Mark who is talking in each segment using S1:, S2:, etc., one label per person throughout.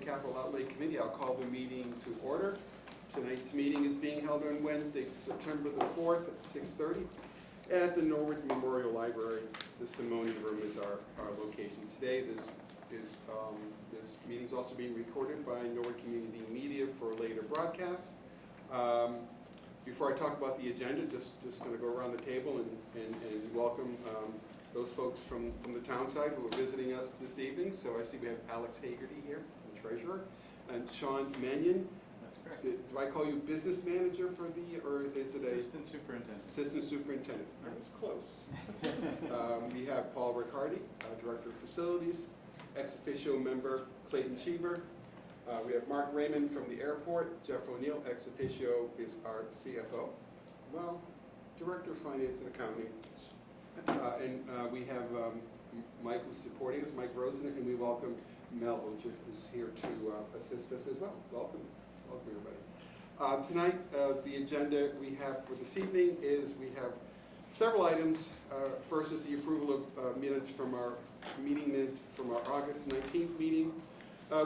S1: Capital Outlay Committee, I'll call the meeting to order. Tonight's meeting is being held on Wednesday, September the 4th at 6:30 at the Norwood Memorial Library. The Simone Room is our location today. This meeting is also being recorded by Norwood Community Media for later broadcasts. Before I talk about the agenda, just going to go around the table and welcome those folks from the town side who are visiting us this evening. So I see we have Alex Hagerty here, the treasurer, and Sean Mannion.
S2: That's correct.
S1: Do I call you business manager for or is it
S2: Assistant Superintendent.
S1: Assistant Superintendent? That's close. We have Paul Riccardi, Director of Facilities, ex officio member Clayton Cheever. We have Mark Raymond from the airport. Jeff O'Neill, ex officio, is our CFO. Well, Director of Finance and Accounting. And we have Mike who's supporting us, Mike Rosen, and we welcome Mel, who's here to assist us as well. Welcome everybody. Tonight, the agenda we have for this evening is we have several items. First is the approval of minutes from our August 19th meeting.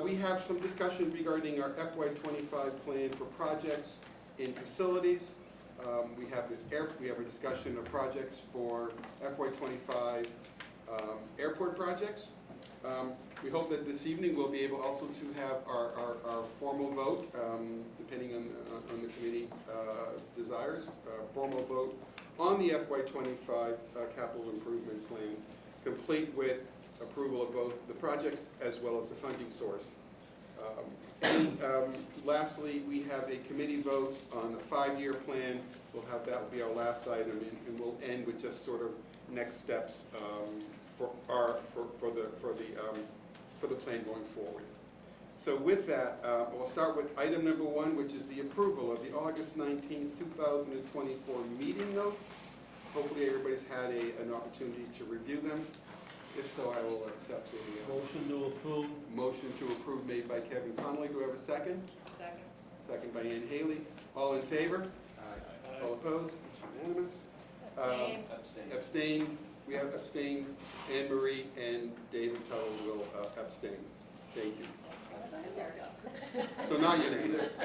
S1: We have some discussion regarding our FY25 plan for projects in facilities. We have a discussion of projects for FY25 airport projects. We hope that this evening we'll be able also to have our formal vote, depending on the committee desires, formal vote on the FY25 capital improvement plan, complete with approval of both the projects as well as the funding source. Lastly, we have a committee vote on the 5-year plan. That will be our last item, and we'll end with just sort of next steps for the plan going forward. So with that, we'll start with item number 1, which is the approval of the August 19, 2024 meeting notes. Hopefully everybody's had an opportunity to review them. If so, I will accept the
S3: motion to approve.
S1: Motion to approve made by Kevin Connolly. Do we have a second?
S4: Second.
S1: Second by Ann Haley. All in favor?
S2: Aye.
S1: All opposed? It's unanimous.
S4: Abstain.
S1: Abstain. We have abstained. Anne Marie and David Tuttle will abstain. Thank you.
S4: There we go.
S1: So now unanimous.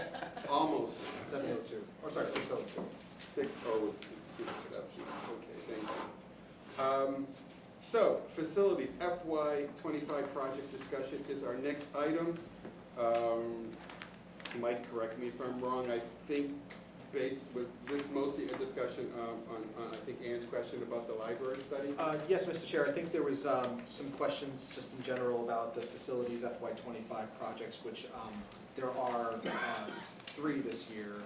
S1: Almost.
S2: 702. Or sorry, 602.
S1: 602 exceptions. Okay, thank you. So, facilities, FY25 project discussion is our next item. You might correct me if I'm wrong. I think was this mostly a discussion on I think Ann's question about the library study?
S2: Yes, Mr. Chair. I think there was some questions just in general about the facilities FY25 projects, which there are 3 this year.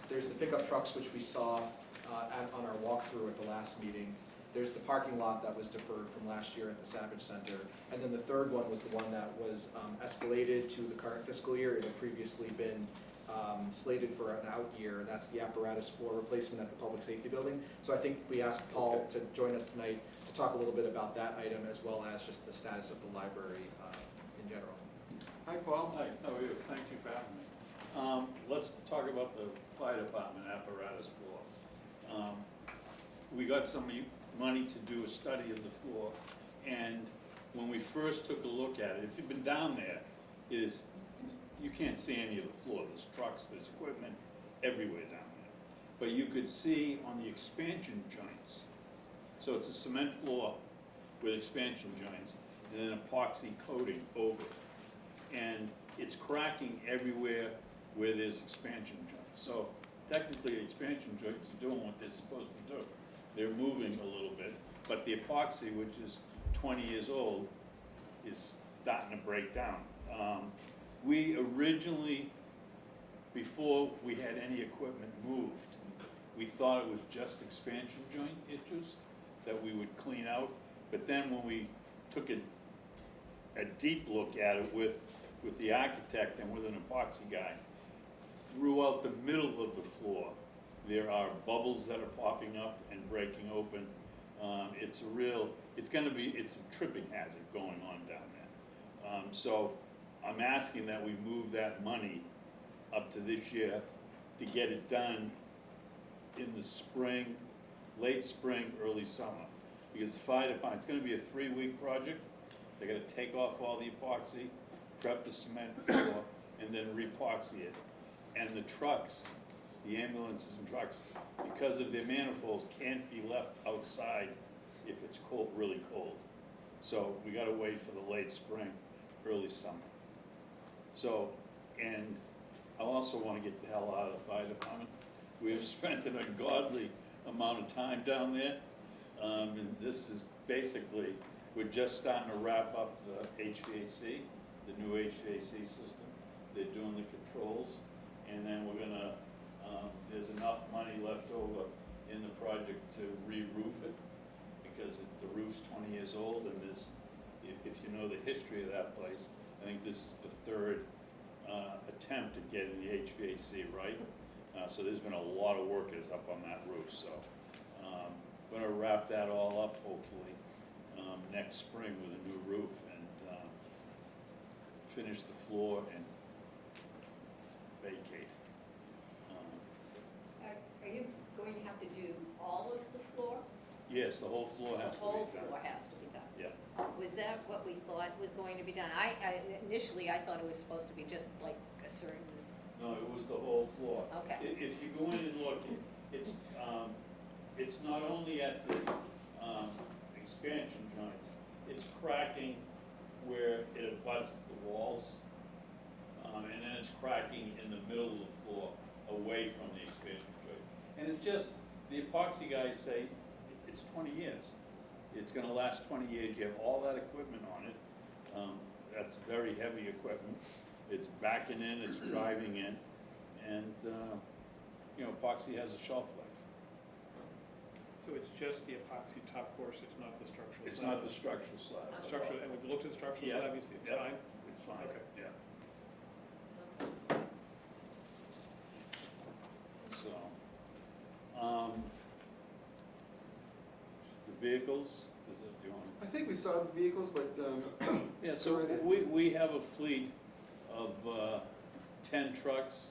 S2: There's the pickup trucks, which we saw on our walkthrough at the last meeting. There's the parking lot that was deferred from last year at the Savage Center. And then the third one was the one that was escalated to the current fiscal year. It had previously been slated for an out year. That's the apparatus floor replacement at the Public Safety Building. So I think we asked Paul to join us tonight to talk a little bit about that item as well as just the status of the library in general.
S1: Hi, Paul.
S3: Hi, how are you? Thank you for having me. Let's talk about the fire department apparatus floor. We got some money to do a study of the floor, and when we first took a look at it, if you've been down there, you can't see any of the floor. There's trucks, there's equipment everywhere down there. But you could see on the expansion joints, so it's a cement floor with expansion joints and then epoxy coating over it. And it's cracking everywhere where there's expansion joints. So technically the expansion joints are doing what they're supposed to do. They're moving a little bit, but the epoxy, which is 20 years old, is starting to break down. We originally, before we had any equipment moved, we thought it was just expansion joint issues that we would clean out. But then when we took a deep look at it with the architect and with an epoxy guy, throughout the middle of the floor, there are bubbles that are popping up and breaking open. It's a tripping hazard going on down there. So I'm asking that we move that money up to this year to get it done in the spring, late spring, early summer. Because the fire department, it's gonna be a 3-week project. They're gonna take off all the epoxy, prep the cement floor, and then re-epoxy it. And the trucks, the ambulances and trucks, because of their manifolds, can't be left outside if it's cold, really cold. So we gotta wait for the late spring, early summer. So, and I also wanna get the hell out of the fire department. We have spent an ungodly amount of time down there. And this is basically, we're just starting to wrap up the HVAC, the new HVAC system. They're doing the controls, and then we're gonna, there's enough money left over in the project to re-roof it, because the roof's 20 years old, and there's, if you know the history of that place, I think this is the 3rd attempt at getting the HVAC right. So there's been a lot of workers up on that roof, so we're gonna wrap that all up hopefully next spring with a new roof, and finish the floor and vacate.
S4: Are you going to have to do all of the floor?
S3: Yes, the whole floor has to
S4: The whole
S3: be done.
S4: floor has to be done.
S3: Yeah.
S4: Was that what we thought was going to be done? Initially, I thought it was supposed to be just like a certain,
S3: No, it was the whole floor.
S4: Okay.
S3: If you go in and look, it's not only at the expansion joints, it's cracking where it abuts the walls, and then it's cracking in the middle of the floor, away from the expansion joints. And it's just, the epoxy guys say, it's 20 years. It's gonna last 20 years, you have all that equipment on it. That's very heavy equipment. It's backing in, it's driving in, and, you know, epoxy has a shelf life.
S5: So it's just the epoxy top course, it's not the structural slab?
S3: It's not the structural slab.
S5: Structural, and we've looked at the structural
S3: Yeah.
S5: slab, you see it's
S3: Yeah.
S5: fine?
S3: It's fine,
S5: Okay.
S3: yeah. So, the vehicles, is it, do you want?
S1: I think we saw the vehicles, but,
S3: Yeah, so
S1: Go right
S3: we have a fleet of 10 trucks,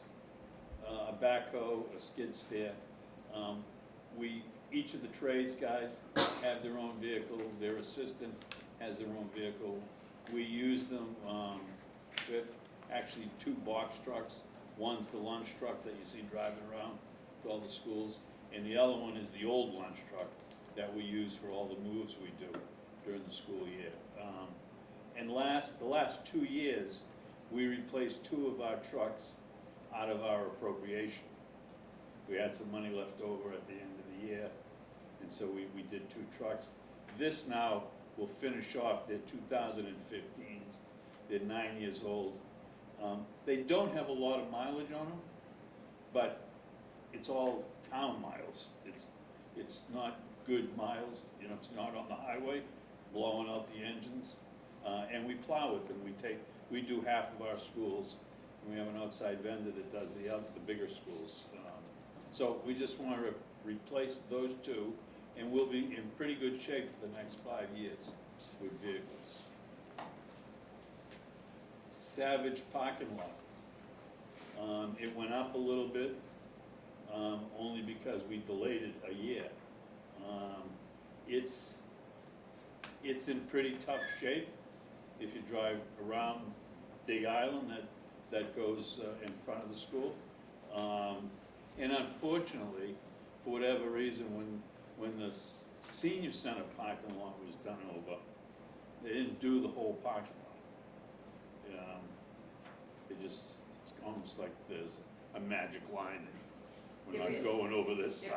S3: a backhoe, a skid steer. Each of the trades guys have their own vehicle, their assistant has their own vehicle. We use them with actually 2 box trucks. One's the lunch truck that you see driving around to all the schools, and the other one is the old lunch truck that we use for all the moves we do during the school year. And the last 2 years, we replaced 2 of our trucks out of our appropriation. We had some money left over at the end of the year, and so we did 2 trucks. This now will finish off their 2015s. They're 9 years old. They don't have a lot of mileage on them, but it's all town miles. It's not good miles, you know, it's not on the highway, blowing out the engines. And we plow with them. We do half of our schools, and we have an outside vendor that does the bigger schools. So we just want to replace those 2, and we'll be in pretty good shape for the next 5 years with vehicles. Savage parking lot. It went up a little bit, only because we delayed it a year. It's in pretty tough shape. If you drive around Big Island, that goes in front of the school. And unfortunately, for whatever reason, when the senior center parking lot was done over, they didn't do the whole parking lot. It's almost like there's a magic line that we're
S4: There
S3: not
S4: is.
S3: going over this
S4: There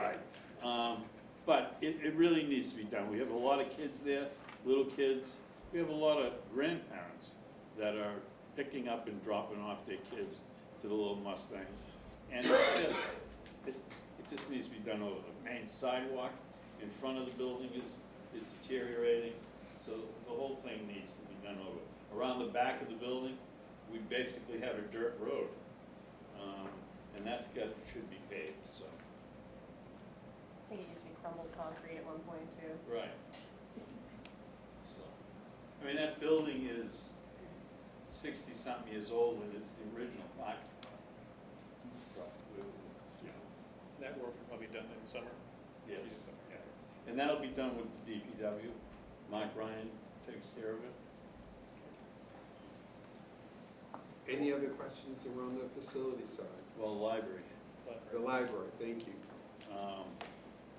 S3: side. But it really needs to be done. We have a lot of kids there, little kids. We have a lot of grandparents that are picking up and dropping off their kids to the little Mustangs. And it just needs to be done over. The main sidewalk in front of the building is deteriorating, so the whole thing needs to be done over. Around the back of the building, we basically have a dirt road, and should be paved, so.
S4: I think it just
S6: crumbled concrete at one point too.
S3: Right. So, I mean, that building is 60-something years old, and it's the original parking lot. So, you know,
S5: That work will probably be done in summer?
S3: yes.
S5: In summer, yeah.
S3: And that'll be done with the DPW. Mike Ryan takes care of it.
S1: Any other questions around the facility side?
S3: Well, the library,
S1: The library, thank you.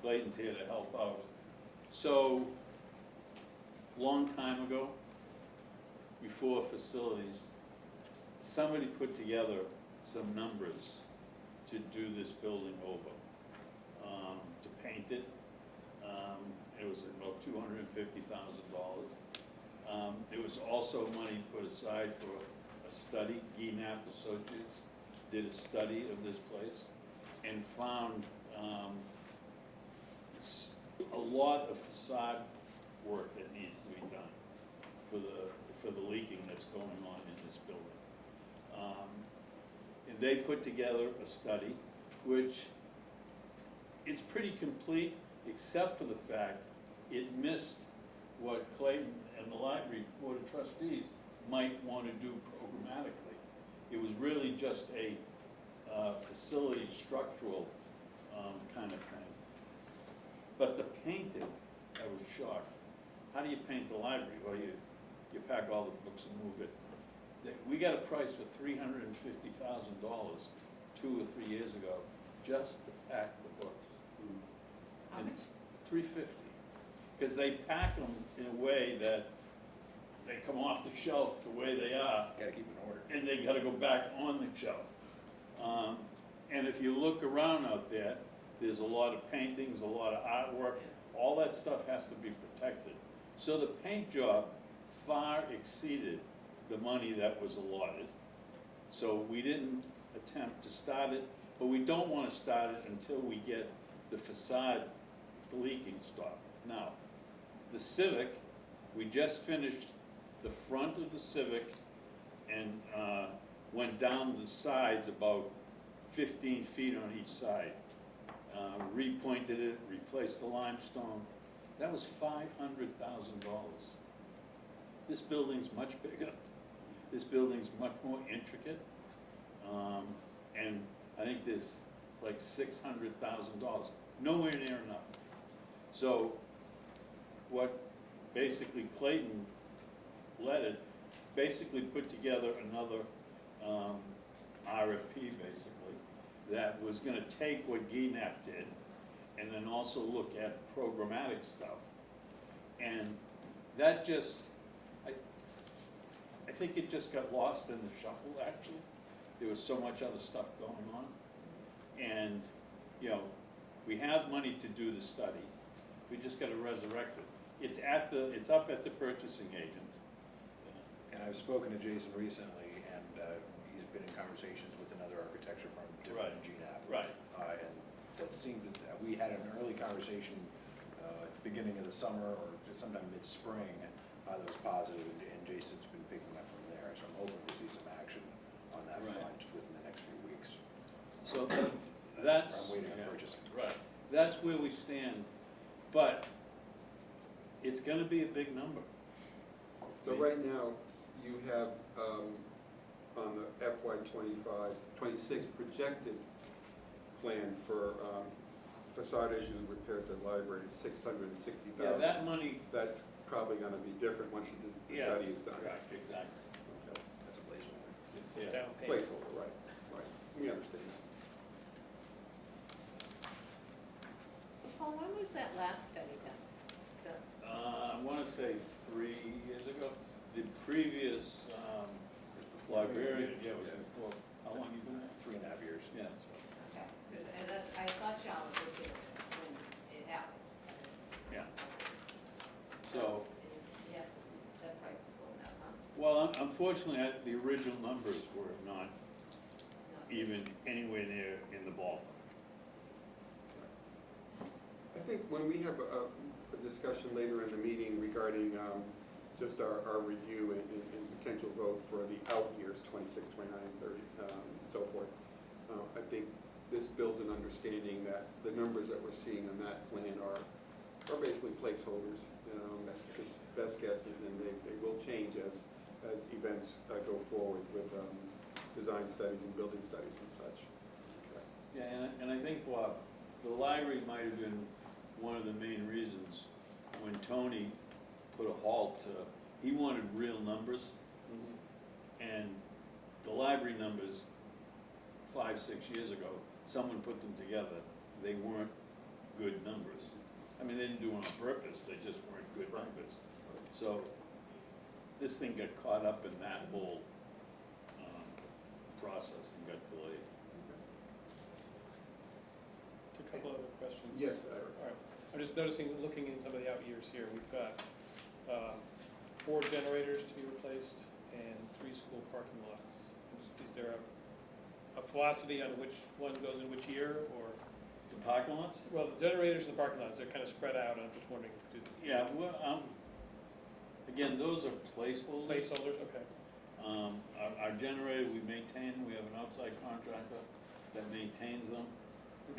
S3: Clayton's here to help out. So, long time ago, before facilities, somebody put together some numbers to do this building over, to paint it. It was about $250,000. There was also money put aside for a study. Knapp Associates did a study of this place and found a lot of facade work that needs to be done for the leaking that's going on in this building. And they put together a study, which it's pretty complete, except for the fact it missed what Clayton and the Library Board of Trustees might want to do programmatically. It was really just a facility structural kind of thing. But the painting, I was shocked. How do you paint the library? Well, you pack all the books and move it. We got a price for $350,000 2 or 3 years ago, just to pack the books.
S4: How
S3: And
S4: much?
S3: $350, because they pack them in a way that they come off the shelf the way they are,
S7: Gotta keep in order.
S3: and they gotta go back on the shelf. And if you look around out there, there's a lot of paintings, a lot of artwork, all that stuff has to be protected. So the paint job far exceeded the money that was allotted. So we didn't attempt to start it, but we don't wanna start it until we get the facade leaking stopped. Now, the Civic, we just finished the front of the Civic and went down the sides about 15 feet on each side. Repointed it, replaced the limestone. That was $500,000. This building's much bigger. This building's much more intricate. And I think there's like $600,000, nowhere near enough. So what basically Clayton led basically put together another RFP basically that was gonna take what Knapp did and then also look at programmatic stuff. And that just, I think it just got lost in the shuffle actually. There was so much other stuff going on. And, you know, we have money to do the study. We just gotta resurrect it. It's up at the purchasing agent.
S7: And I've spoken to Jason recently, and he's been in conversations with another architecture firm, different than GNAP.
S3: Right.
S7: And that seemed, we had an early conversation at the beginning of the summer, or just sometime mid-spring, that was positive, and Jason's been picking up from there. So I'm hoping to see some action on that
S3: Right.
S7: front within the next few weeks.
S3: So that's.
S7: I'm waiting on
S3: yeah,
S7: purchasing.
S3: Right, that's where we stand, but it's gonna be a big number.
S1: So right now, you have on the FY 26 projected plan for facade issues and repairs at library, $660,000.
S3: Yeah, that money.
S1: That's probably gonna be different once the
S3: Yeah,
S1: study is done.
S3: Right, exactly.
S1: Okay.
S7: That's a placeholder.
S3: Yeah.
S5: Down payment.
S1: Placeholder, right, right. We understand.
S4: So Paul, when was that last study done?
S3: I wanna say 3 years ago. The previous librarian, yeah, it was before, how long you been there?
S7: 3.5 years.
S3: Yeah, so,
S4: Okay, 'cause I thought Charlotte was here when it happened.
S3: yeah. So,
S4: Yeah, that price is going up, huh?
S3: well, unfortunately, the original numbers were not
S4: No.
S3: even anywhere near in the ballpark.
S1: I think when we have a discussion later in the meeting regarding just our review and potential vote for the out years, 26, 29, 30, and so forth, I think this builds an understanding that the numbers that we're seeing on that plan are basically placeholders, you know, best guesses, and they will change as events go forward with design studies and building studies and such.
S3: Yeah, and I think, Bob, the library might have been one of the main reasons when Tony put a halt to, he wanted real numbers, and the library numbers 5, 6 years ago, someone put them together, they weren't good numbers. I mean, they didn't do it on purpose, they just weren't good numbers. So this thing got caught up in that whole process and got delayed.
S5: A couple other questions.
S1: Yes,
S5: All right. I'm just noticing, looking in some of the out years here, we've got 4 generators to be replaced and 3 school parking lots. Is there a philosophy on which one goes in which year, or?
S3: The parking lots?
S5: Well, the generators and the parking lots, they're kind of spread out, and I'm just wondering,
S3: Yeah, well, again, those are placeholders.
S5: placeholders, okay.
S3: Our generator, we maintain, we have an outside contractor that maintains them.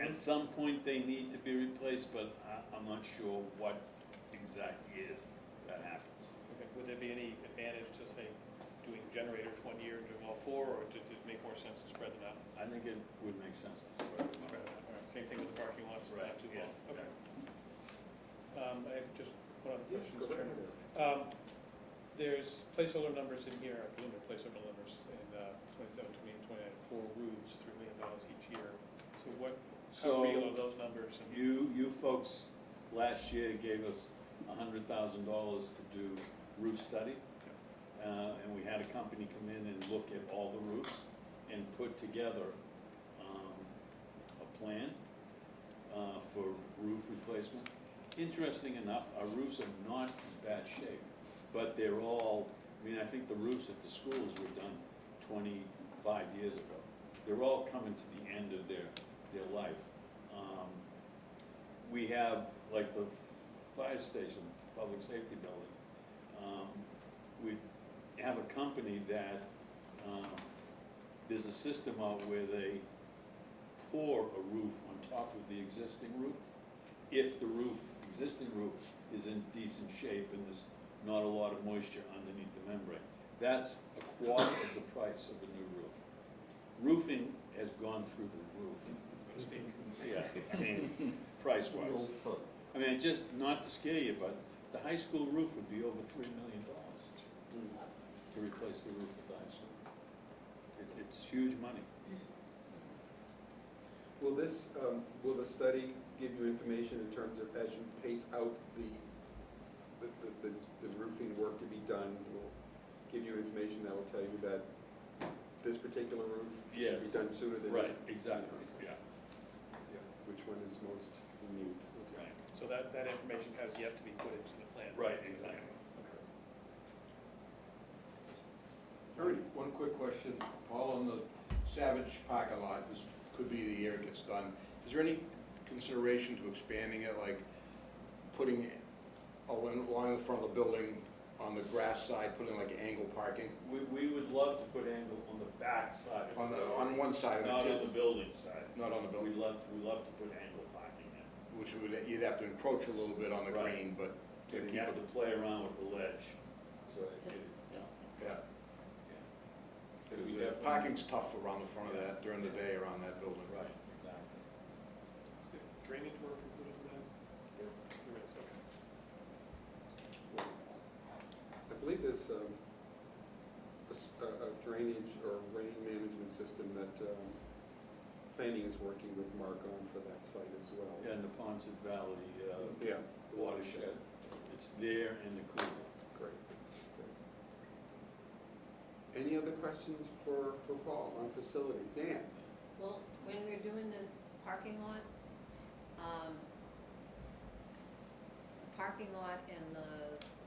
S3: At some point, they need to be replaced, but I'm not sure what exact years that happens.
S5: Okay. Would there be any advantage to, say, doing generators one year and doing all 4, or does it make more sense to spread them out?
S3: I think it would make sense to spread them
S5: Spread
S3: out.
S5: them out. All right. Same thing with the parking lots,
S3: Right,
S5: not too
S3: yeah.
S5: long. Okay. I have just one other
S1: Yes,
S5: question,
S1: go
S5: Mr.
S1: right
S5: Chairman.
S1: ahead.
S5: There's placeholder numbers in here, I presume they're placeholder numbers in 27, 28, and 29 for roofs, $3 million each year. So how
S3: So
S5: real are those numbers? And
S3: you folks last year gave us $100,000 to do roof study. And we had a company come in and look at all the roofs and put together a plan for roof replacement. Interesting enough, our roofs are not in bad shape, but they're all, I mean, I think the roofs at the schools were done 25 years ago. They're all coming to the end of their life. We have, like the fire station, public safety building, we have a company that, there's a system out where they pour a roof on top of the existing roof. If the existing roof is in decent shape and there's not a lot of moisture underneath the membrane. That's a quarter of the price of a new roof. Roofing has gone through the roof.
S5: so to speak.
S3: Yeah, I mean, price-wise. I mean, just not to scare you, but the high school roof would be over $3 million to replace the roof at the high school. It's huge money.
S1: Will the study give you information in terms of, as you pace out the roofing work to be done, will give you information that will tell you that this particular roof should be
S3: Yes.
S1: done sooner than this?
S3: Right, exactly, yeah.
S1: Yeah, which one is most in need? Okay.
S3: Right.
S5: So that information has yet to be put into the plan.
S3: Right, exactly.
S1: Ernie?
S8: One quick question, Paul, on the Savage parking lot, this could be the year it gets done. Is there any consideration to expanding it, like putting along the front of the building, on the grass side, putting like angle parking?
S3: We would love to put angle on the back side of the building.
S8: On one side of
S3: Not on
S8: it,
S3: the building side.
S8: not on the
S3: We
S8: building,
S3: love to put angle parking in.
S8: which would, you'd have to encroach a little bit on the
S3: Right.
S8: green, but to
S3: You
S8: keep
S3: have
S8: it,
S3: to play around with the ledge, so
S8: yeah.
S3: We
S8: The
S3: definitely-
S8: parking's tough around the front of that, during the day around that building.
S3: Right, exactly.
S5: Is there drainage work included in that? There is, okay.
S1: I believe there's a drainage or rain management system that planning is working with Mark on for that site as well.
S3: Yeah, in the Ponset Valley
S1: Yeah.
S3: watershed, it's there in the Cleveland.
S1: Great. Any other questions for Paul on facilities? Ann?
S4: Well, when we're doing this parking lot, and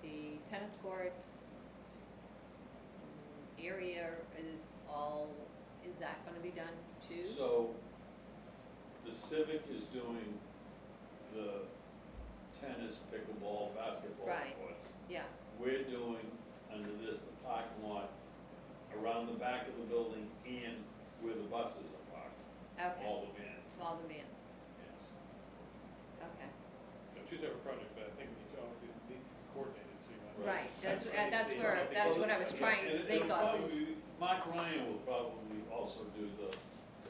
S4: the tennis court area is that gonna be done too?
S3: So, the Civic is doing the tennis, pickleball, basketball
S4: Right.
S3: courts.
S4: Yeah,
S3: We're doing, under this, the parking lot around the back of the building and where the buses are parked,
S4: okay,
S3: all the vans.
S4: all the bands, okay.
S5: So two separate projects, but I think we need to obviously need to coordinate it, so you're not.
S4: Right, that's
S5: See,
S4: where, that's what I was trying to think of, is,
S3: Mark Ryan will probably also do the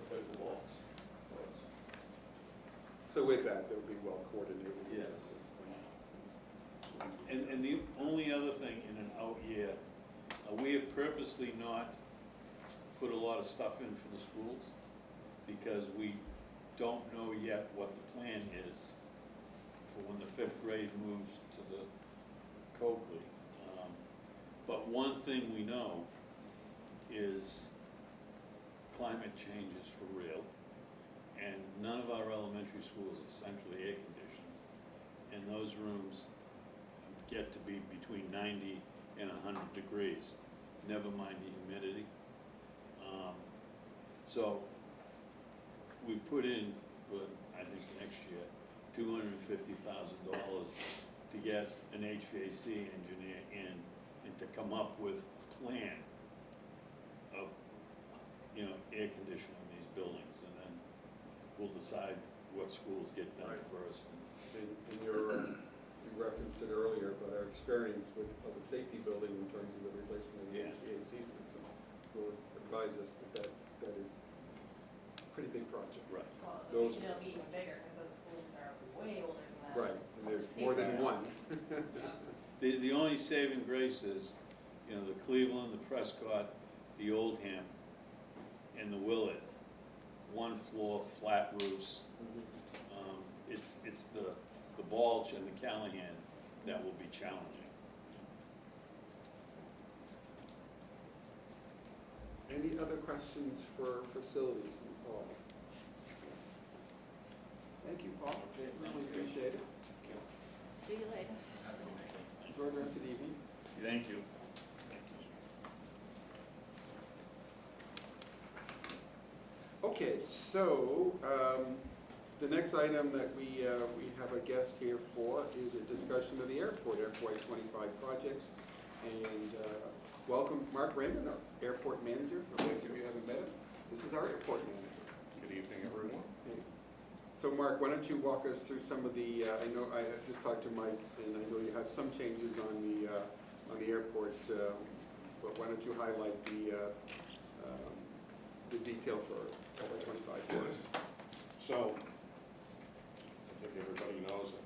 S3: pickleballs.
S1: So with that, they'll be well coordinated.
S3: Yes. And the only other thing in an out year, we have purposely not put a lot of stuff in for the schools because we don't know yet what the plan is for when the 5th grade moves to the Coakley. But one thing we know is climate change is for real, and none of our elementary schools are centrally air conditioned, and those rooms get to be between 90 and 100 degrees, never mind the humidity. So we put in, for, I think next year, $250,000 to get an HVAC engineer in and to come up with a plan of, air conditioning in these buildings, and then we'll decide what schools get done
S1: Right.
S3: first.
S1: And you referenced it earlier, but our experience with the public safety building in terms of the replacement of the
S3: Yeah.
S1: HVAC system will advise us that is a pretty big project.
S3: Right.
S6: Well,
S1: Those-
S6: it'll be even bigger, because those schools are way older than that.
S1: Right, and there's more than one.
S3: The only saving grace is, the Cleveland, the Prescott, the Oldham, and the Willett, one floor, flat roofs. It's the Balch and the Callahan that will be challenging.
S1: Any other questions for facilities and Paul? Thank you, Paul. Really appreciate it.
S4: see you later.
S1: Enjoy the rest of the evening.
S3: Thank you.
S1: Okay, so the next item that we have a guest here for is a discussion of the airport FY25 projects. And welcome Mark Raymond, our airport manager. For those of you who haven't met him, this is our airport manager.
S8: Good evening, everyone.
S1: Okay. So Mark, why don't you walk us through some of the, I know I just talked to Mike, and I know you have some changes on the airport, but why don't you highlight the detail for FY25 for us?
S9: So, I think everybody knows that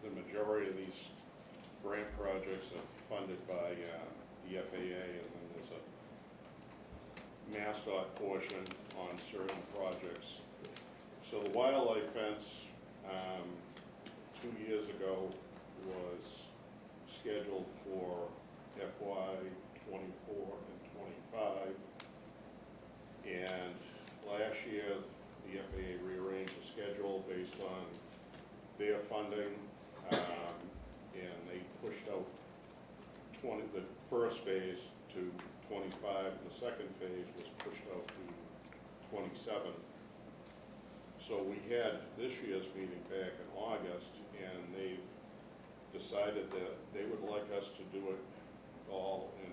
S9: the majority of these grant projects are funded by the FAA, and then there's a MassDOT portion on certain projects. So the wildlife fence, 2 years ago, was scheduled for FY '24 and '25. And last year, the FAA rearranged the schedule based on their funding, and they pushed out the first phase to 25, and the second phase was pushed out to 27. So we had this year's meeting back in August, and they've decided that they would like us to do it all in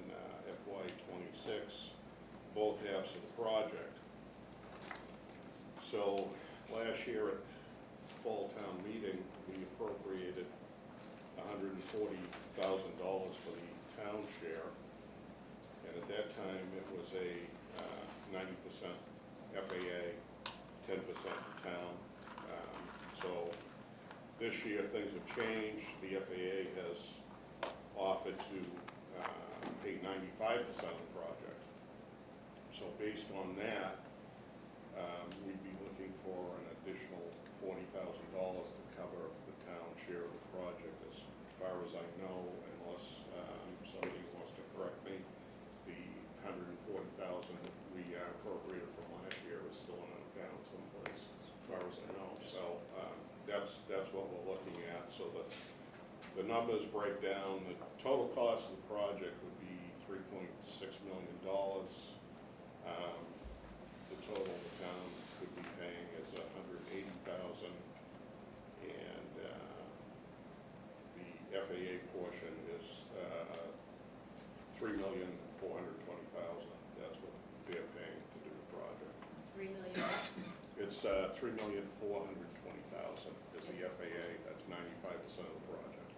S9: FY '26, both halves of the project. So last year at fall town meeting, we appropriated $140,000 for the town share. And at that time, it was a 90% FAA, 10% town. So this year, things have changed. The FAA has offered to pay 95% of the project. So based on that, we'd be looking for an additional $40,000 to cover the town share of the project. As far as I know, unless somebody wants to correct me, the $140,000 we appropriated from last year is still in an account someplace, as far as I know. So that's what we're looking at. So the numbers break down. The total cost of the project would be $3.6 million. The total the town could be paying is $180,000, and the FAA portion is $3,420,000. That's what they're paying to do the project.
S4: 3 million.
S9: It's $3,420,000 is the FAA, that's 95% of the project.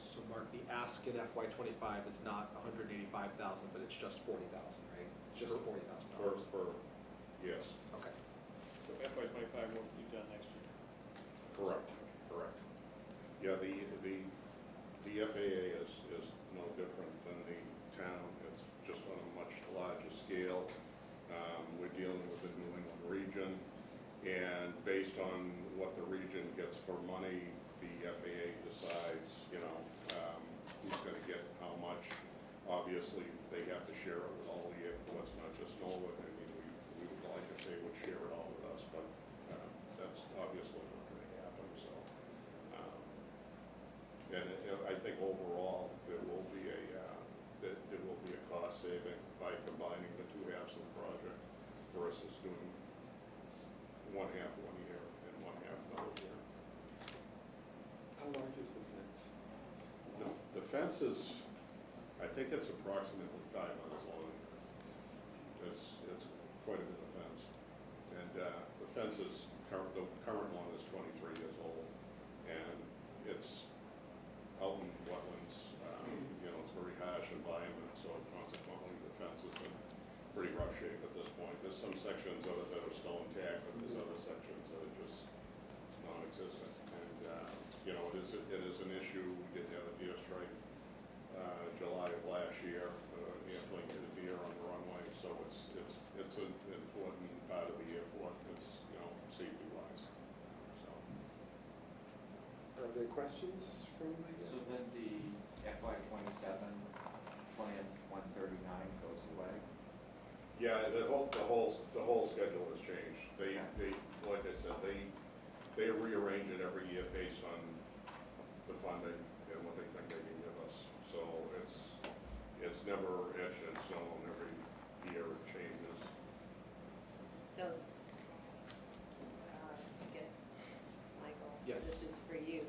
S2: So Mark, the ask in FY '25 is not 185,000, but it's just 40,000, right? It's just $40,000.
S9: Yes,
S2: Okay.
S5: So FY '25 won't be done next year.
S9: correct. Yeah, the FAA is no different than the town, it's just on a much larger scale. We're dealing with the New England region, and based on what the region gets for money, the FAA decides, who's gonna get how much. Obviously, they have to share it with all the airports, not just Norwood. I mean, we would like if they would share it all with us, but that's obviously not gonna happen, so. I think overall, there will be a cost saving by combining the two halves of the project versus doing one half one year and one half another year.
S1: How large is the fence?
S9: The fence is, I think it's approximately 5 miles long. It's quite a bit of fence. And the fence is, the current one is 23 years old, and it's out in wetlands. It's very harsh environment, so consequently the fence is in pretty rough shape at this point. There's some sections of it that are still intact, but there's other sections that are just non-existent. And, it is an issue. We did have a deer strike July of last year. The airplane hit a deer on the runway, so it's an important part of the airport. It's, safety-wise, so.
S1: Are there questions from the?
S10: So then the FY '27 plan 139 goes away?
S9: Yeah, the whole schedule has changed. They, like I said, they rearrange it every year based on the funding and what they think they can give us. So it's never etched in stone. Every year it changes.
S4: So, I guess, Michael,
S2: Yes.
S4: this is for you.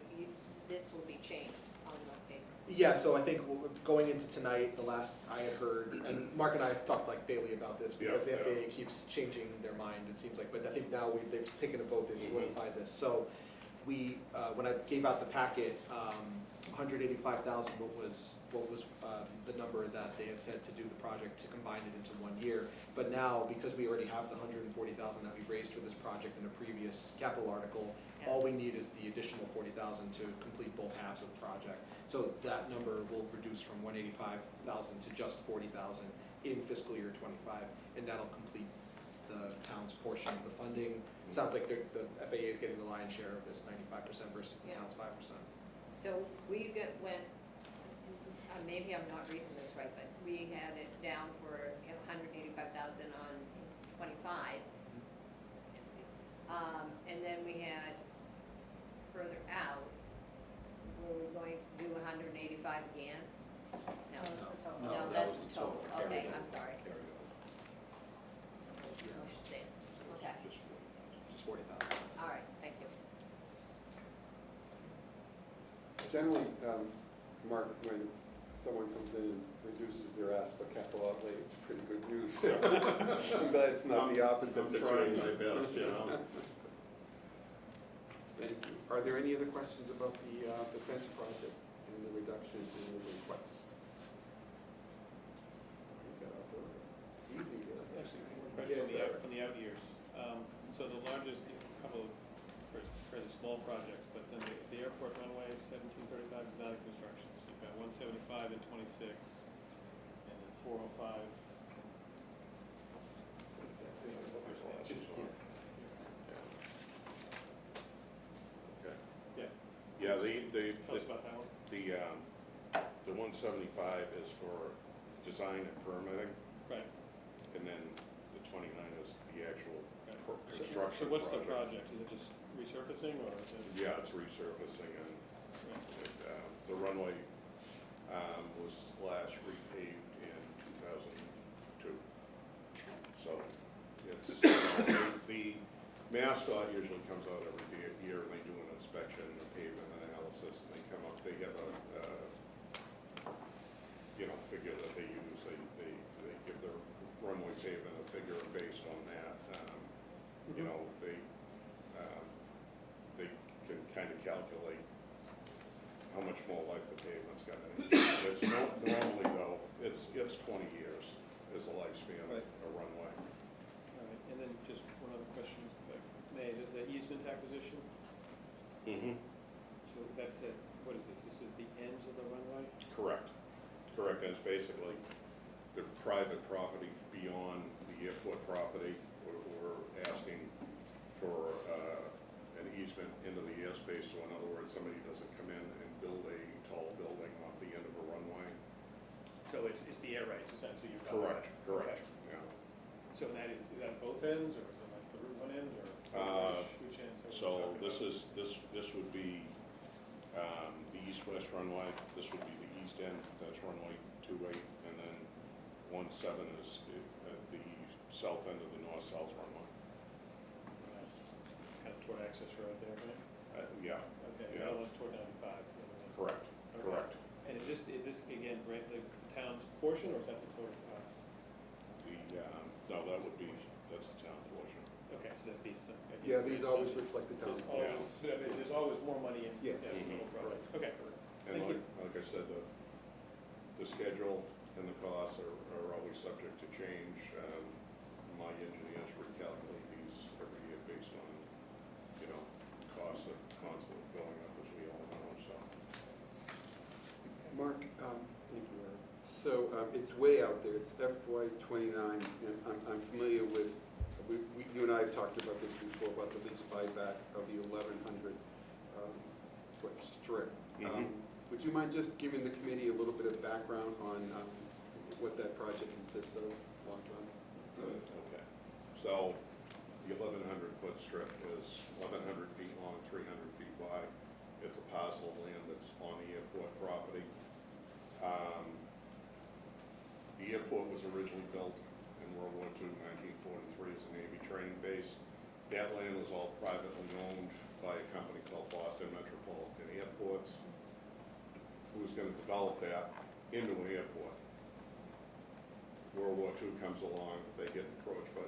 S4: This will be changed on the paper.
S2: Yeah, so I think going into tonight, the last I had heard, and Mark and I have talked like daily about this because the
S9: Yeah.
S2: FAA keeps changing their mind, it seems like, but I think now they've taken a vote, they've solidified this. So we, when I gave out the packet, 185,000 was the number that they had said to do the project, to combine it into 1 year. But now, because we already have the 140,000 that we raised for this project in a previous capital article, all we need is the additional 40,000 to complete both halves of the project. So that number will reduce from 185,000 to just 40,000 in fiscal year '25, and that'll complete the town's portion of the funding. Sounds like the FAA is getting the lion's share of this 95% versus the
S4: Yeah.
S2: town's 5%.
S4: So went, maybe I'm not reading this right, but we had it down for 185,000 on 25. And then we had further out, were we going to do 185 again? No,
S6: That's the total.
S4: no,
S9: that
S4: that's
S9: was
S4: the
S9: the
S4: total,
S9: total.
S4: okay,
S9: Carried
S4: I'm
S9: over.
S4: sorry.
S9: Carry over.
S4: Smushed in. Okay,
S9: Just 40,000.
S2: Just 40,000.
S4: all right, thank you.
S1: Generally, Mark, when someone comes in and reduces their ask for capital outlay, it's pretty good news. So I'm glad it's not the opposite
S9: I'm trying
S1: situation.
S9: my best,
S1: Thank you. Are there any other questions about the fence project and the reduction in the request? We got off easy here.
S5: Actually, one
S1: Yes,
S5: question
S1: sir.
S5: on the out years. So the largest, couple of fairly small projects, but then the airport runway, 1735 is not in construction. So you've got 175 and 26, and then 405.
S1: This is what we're talking
S2: Just,
S1: about.
S9: Okay.
S5: Yeah,
S9: Yeah,
S5: tell us about that one.
S9: the 175 is for design and permitting,
S5: Right.
S9: and then the 29 is the actual
S5: Right.
S9: construction
S5: So what's the
S9: project.
S5: project? Is it just resurfacing or is it?
S9: Yeah, it's resurfacing, and the runway was last repaved in 2002. So it's, the MassDOT usually comes out every year and they do an inspection, a pavement analysis, and they come up, they have a, figure that they use. They give their runway pavement a figure based on that. you know, they can kind of calculate how much more life the pavement's got in it. It's normally though, it's 20 years is the lifespan of
S5: Right.
S9: a runway.
S5: All right, and then just one other question, if I may, the easement acquisition, so that's it, what is this? This is the ends of the runway?
S9: Correct. Correct, and it's basically the private property beyond the airport property. We're asking for an easement into the airspace, so in other words, somebody doesn't come in and build a tall building off the end of a runway.
S5: So it's the air rights essentially you've got.
S9: Correct, correct,
S5: Okay.
S9: yeah.
S5: So that is that both ends, or is it like the one end, or which ends? are we
S9: So
S5: talking
S9: this
S5: about?
S9: this would be the east-west runway, this would be the east end, that's runway 28, and then 17 is at the south end of the north-south runway.
S5: It's kind of toward Access Road there, right?
S9: Yeah,
S5: Okay, the
S9: yeah.
S5: other one's toward 95. the other one.
S9: correct,
S5: Okay.
S9: correct.
S5: And is this again, the town's portion, or is that the total cost?
S9: No, that would be, that's the town portion.
S5: Okay, so that beats some.
S1: Yeah, these always reflect the town's
S5: There's always,
S9: Yeah.
S5: I mean, there's always more money in.
S1: Yes.
S5: Yeah, the total project. Okay,
S9: And
S5: thank you.
S9: like I said, the schedule and the costs are always subject to change. My engineers recalculate these every year based on, you know, costs are constantly going up, as we all know, so.
S1: Mark, thank you, Eric. So it's way out there, it's FY '29, and I'm familiar with, you and I have talked about this before, about the lease buyback of the 1,100 foot strip. Would you mind just giving the committee a little bit of background on what that project consists of, long term?
S9: Okay, so the 1,100-foot strip is 1,100 feet long, 300 feet wide. It's a parcel of land that's on the airport property. The airport was originally built in World War II, 1943, as a Navy training base. That land was all privately owned by a company called Boston Metropolitan Airports, who was going to develop that into an airport. World War II comes along, they get approached by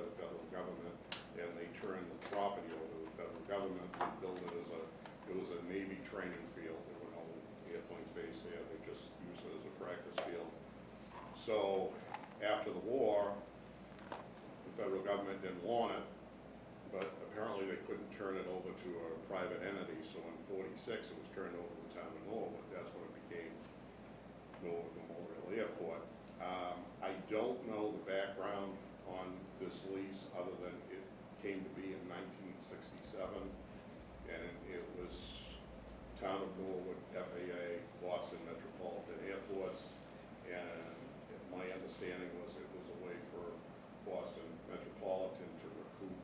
S9: the federal government, and they turn the property over to the federal government and build it as it was a Navy training field. There were no airplanes based there, they just used it as a practice field. So after the war, the federal government didn't want it, but apparently they couldn't turn it over to a private entity, so in '46 it was turned over to the town of Norwood. That's when it became Norwood Memorial Airport. I don't know the background on this lease, other than it came to be in 1967, and it was town of Norwood, FAA, Boston Metropolitan Airports, and my understanding was it was a way for Boston Metropolitan to recoup,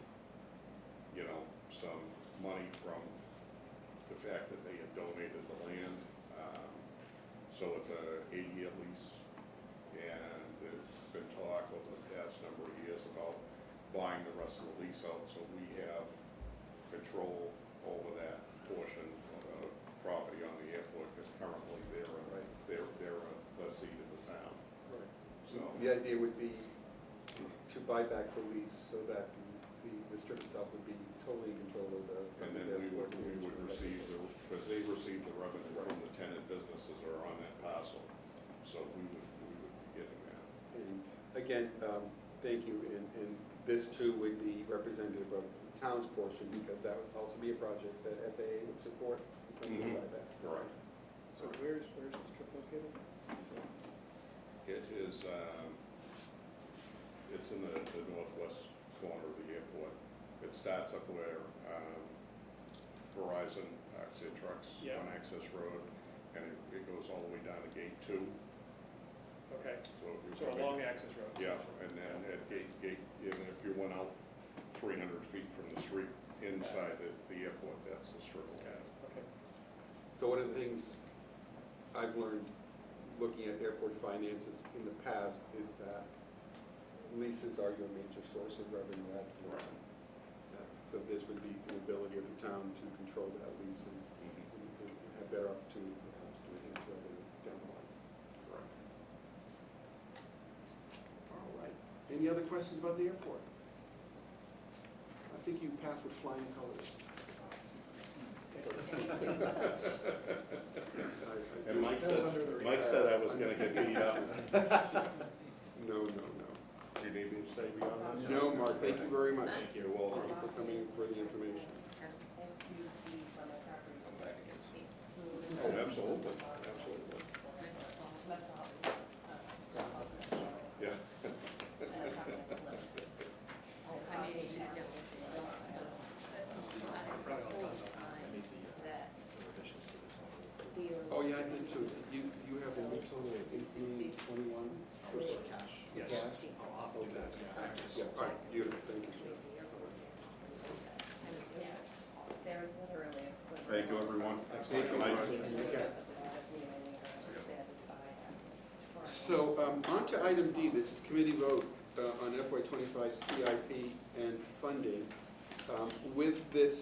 S9: you know, some money from the fact that they had donated the land. So it's a 8-year lease, and there's been talk over the past number of years about buying the rest of the lease out, so we have control over that portion of the property on the airport, because currently they're a lessee to the town.
S1: Right.
S9: So,
S1: The idea would be to buy back the lease so that the strip itself would be totally in control of the.
S9: and then we would receive, because they receive the revenue from the tenant businesses that are on that parcel, so we would be getting that.
S1: And again, thank you, and this too would be representative of the town's portion, because that would also be a project that FAA would support in terms of buyback.
S9: Correct.
S5: So where's the strip located?
S9: It is, it's in the northwest corner of the airport. It starts up where Verizon parks their trucks
S5: Yeah.
S9: on Access Road, and it goes all the way down to Gate 2.
S5: Okay,
S9: So if you're
S5: so
S9: coming-
S5: along Access Road.
S9: Yeah, and then at Gate, even if you went out 300 feet from the street inside the airport, that's the strip.
S5: Got it, okay.
S1: So one of the things I've learned looking at airport finances in the past is that leases are your major source of revenue at the
S9: Right.
S1: So this would be the ability of the town to control that lease and have better opportunity perhaps to enhance revenue down the line.
S9: Correct.
S1: All right. Any other questions about the airport? think you passed with flying colors.
S9: And Mike
S2: That was under the
S9: said I was gonna get beat up.
S1: No.
S9: Do you need me to stay beyond this?
S1: No, Mark, thank you very much.
S9: Thank you, Walter.
S1: Thank you for coming for the information.
S6: And to use the from the property.
S9: I'm back again.
S6: So-
S9: Oh, absolutely, absolutely. Yeah.
S1: Oh, yeah, I did too. You have a new total of 1821 for cash?
S2: Yes.
S1: Cash?
S2: I'll do that.
S1: Yeah, all right, beautiful, thank you.
S6: There is literally a sliver.
S9: Thank you, everyone.
S1: Thank you,
S9: Good night.
S1: Mark. Okay.
S6: So.
S1: So, on to item D, this is committee vote on FY25 CIP and funding. With this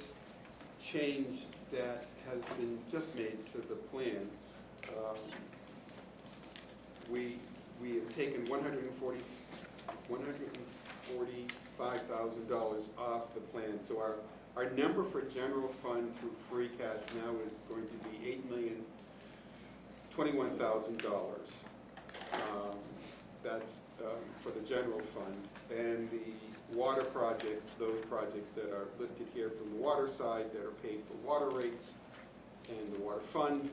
S1: change that has been just made to the plan, we have taken $145,000 off the plan. So our number for general fund through free cash now is going to be $8,021,000. That's for the general fund. And the water projects, those projects that are listed here from the water side that are paid for water rates and the water fund,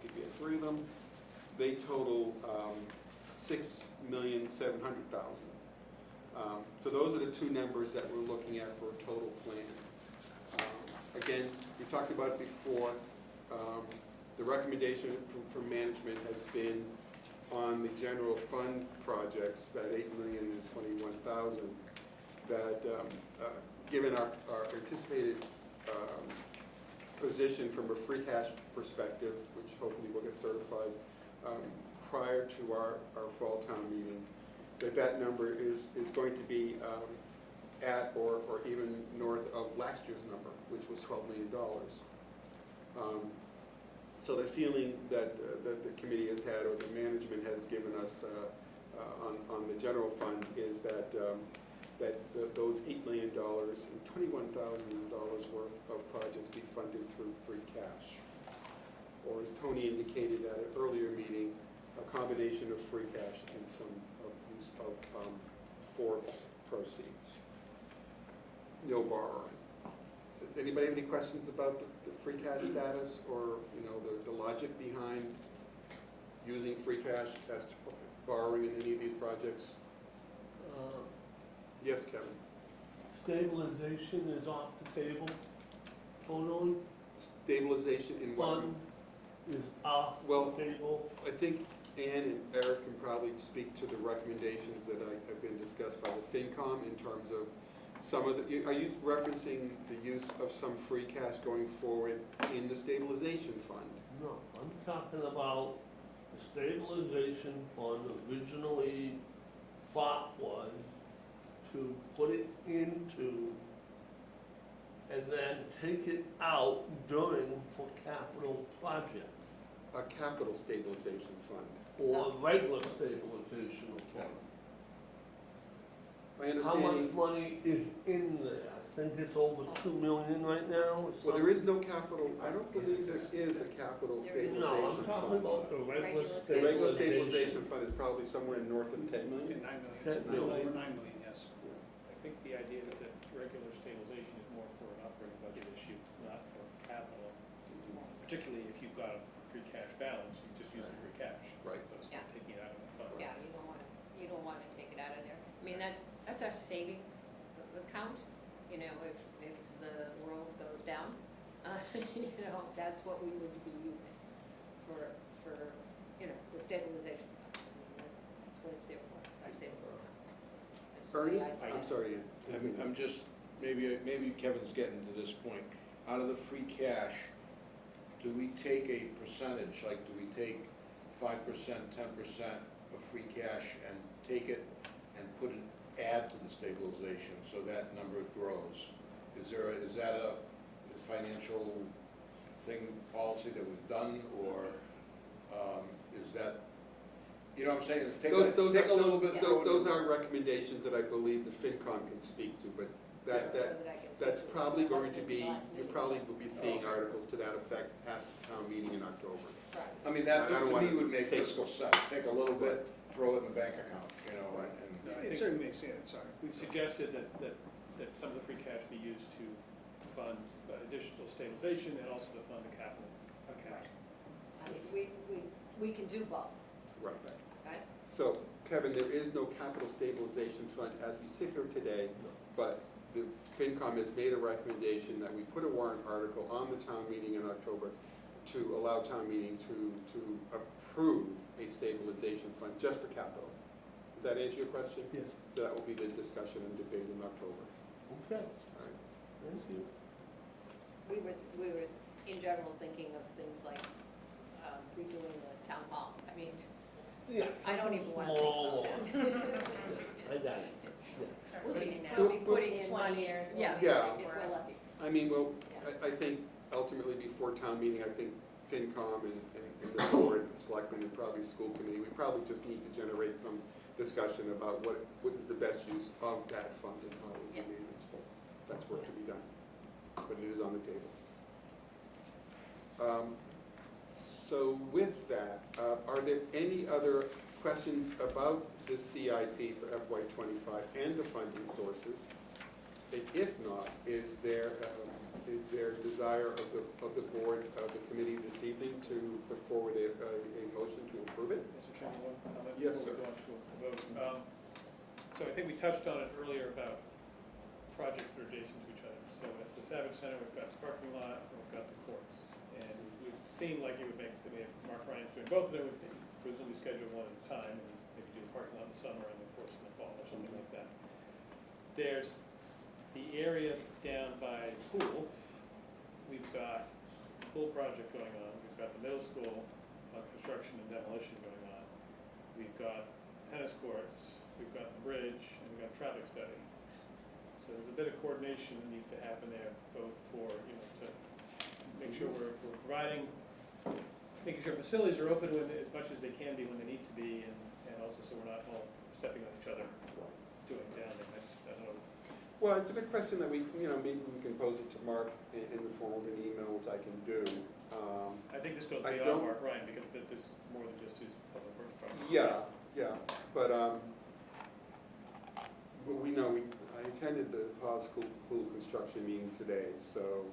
S1: give you three of them, they total $6,700,000. So those are the two numbers that we're looking at for a total plan. Again, we talked about it before. The recommendation from management has been on the general fund projects, that $8,021,000, that given our anticipated position from a free cash perspective, which hopefully will get certified prior to our fall town meeting, that number is going to be at or even north of last year's number, which was $12 million. So the feeling that the committee has had, or the management has given us on the general fund, is that those $8 million and $21,000 worth of projects be funded through free cash. Or as Tony indicated at an earlier meeting, a combination of free cash and some of these Forbes proceeds. No borrowing. Does anybody have any questions about the free cash status, or the logic behind using free cash as borrowing in any of these projects? Yes, Kevin.
S11: Stabilization is off the table totally.
S1: Stabilization in what?
S11: Fund is off
S1: Well,
S11: the table.
S1: I think Ann and Eric can probably speak to the recommendations that have been discussed by the FinCom in terms of some of the, are you referencing the use of some free cash going forward in the stabilization fund?
S11: No, I'm talking about the stabilization fund originally thought was to put it into and then take it out during for capital projects
S1: A capital stabilization fund.
S11: or regular stabilization fund.
S1: My
S11: How much
S1: understanding,
S11: money is in there? I think it's over 2 million right now.
S1: well, there is no capital, I don't believe there is a capital
S4: There is.
S11: No, I'm
S1: stabilization
S11: talking
S1: fund.
S11: about the regular
S4: Regular
S1: The regular
S11: stabilization.
S1: stabilization fund is probably somewhere north of 10 million.
S5: 9 million,
S11: Ten
S5: it's
S11: million.
S5: over 9 million, yes. I think the idea that regular stabilization is more for an operating budget issue, not for capital. Particularly if you've got a free cash balance, you just use the free cash.
S1: Right.
S5: As opposed to
S4: Yeah.
S5: taking it out of the fund.
S4: Yeah, you don't want to take it out of there. I mean, that's our savings account, if the world goes down, that's what we would be using for the stabilization fund. I mean, that's what it's there for, it's our savings account. That's the way
S1: Ernie,
S4: I
S1: I'm
S4: see it.
S1: sorry.
S8: I'm just, maybe Kevin's getting to this point. Out of the free cash, do we take a percentage, like do we take 5%, 10% of free cash and take it and add to the stabilization so that number grows? Is that a financial policy that we've done, or is that, you know what I'm saying? Take a little bit.
S1: Those are recommendations that I believe the FinCom can speak to, but That,
S4: so
S1: that,
S4: that I can speak
S1: that's
S4: to it.
S1: probably
S4: It
S1: going
S4: wasn't
S1: to
S4: at
S1: be,
S4: the last
S1: you
S4: meeting.
S1: probably will be seeing
S8: Okay.
S1: articles to that effect at the town meeting in October.
S4: Right.
S8: I mean,
S1: I
S8: that
S1: don't
S8: to
S1: wanna
S8: me would make
S1: take-
S8: fiscal sense, take a little bit, throw it in the bank account, you know,
S1: Right.
S8: and.
S5: No, I
S2: It
S5: think
S2: certainly makes sense, sorry.
S5: we've suggested that some of the free cash be used to fund additional stabilization and also to fund the capital account.
S4: I mean, we can do both,
S1: Right.
S4: right?
S1: So, Kevin, there is no capital stabilization fund as we sit here today, but the FinCom has made a recommendation that we put a warrant article on the town meeting in October to allow town meeting to approve a stabilization fund just for capital. Does that answer your question?
S11: Yes.
S1: So that will be the discussion and debate in October.
S11: Okay,
S1: All right.
S11: thank you.
S4: We were in general thinking of things like redoing the town hall. I mean,
S11: Yeah.
S4: I don't even want to
S11: Small.
S4: think about that.
S11: I got it.
S6: Start
S4: We'll be,
S6: saving now.
S4: we'll be putting in
S6: 20
S4: money,
S6: years, we'll
S4: yeah,
S6: be
S1: Yeah.
S4: if we're lucky.
S1: I mean, well,
S4: Yeah.
S1: I think ultimately before town meeting, I think FinCom and the board of selectmen and probably school committee, we probably just need to generate some discussion about what is the best use of that fund and how it will be
S4: Yeah.
S1: managed. That's work to be done, but it is on the table. So with that, are there any other questions about the CIP for FY '25 and the funding sources? And if not, is there desire of the board, of the committee this evening to put forward a motion to approve it?
S5: Mr. Chairman, one comment
S1: Yes,
S5: before we
S1: sir.
S5: go on to a vote. So I think we touched on it earlier about projects that are adjacent to each other. So at the Savage Center, we've got the parking lot, and we've got the courts. And it would seem like it would make, to me, if Mark Ryan's doing both of them, we could presumably schedule one at a time, and maybe do the parking lot in the summer and the courts in the fall, or something like that. There's the area down by the pool. We've got a pool project going on. We've got the middle school construction and demolition going on. We've got tennis courts. We've got the bridge, and we've got traffic study. So there's a bit of coordination that needs to happen there, both for, to make sure we're providing, making sure facilities are open as much as they can be when they need to be, and also so we're not all stepping on each other, doing damage. I don't know.
S1: Well, it's a good question that maybe we can pose it to Mark in the form of an email, which I can do.
S5: I think this goes
S1: I
S5: beyond
S1: don't-
S5: Mark Ryan, because this is more than just his public works project.
S1: Yeah, but we know, I attended the Haas School pool construction meeting today, so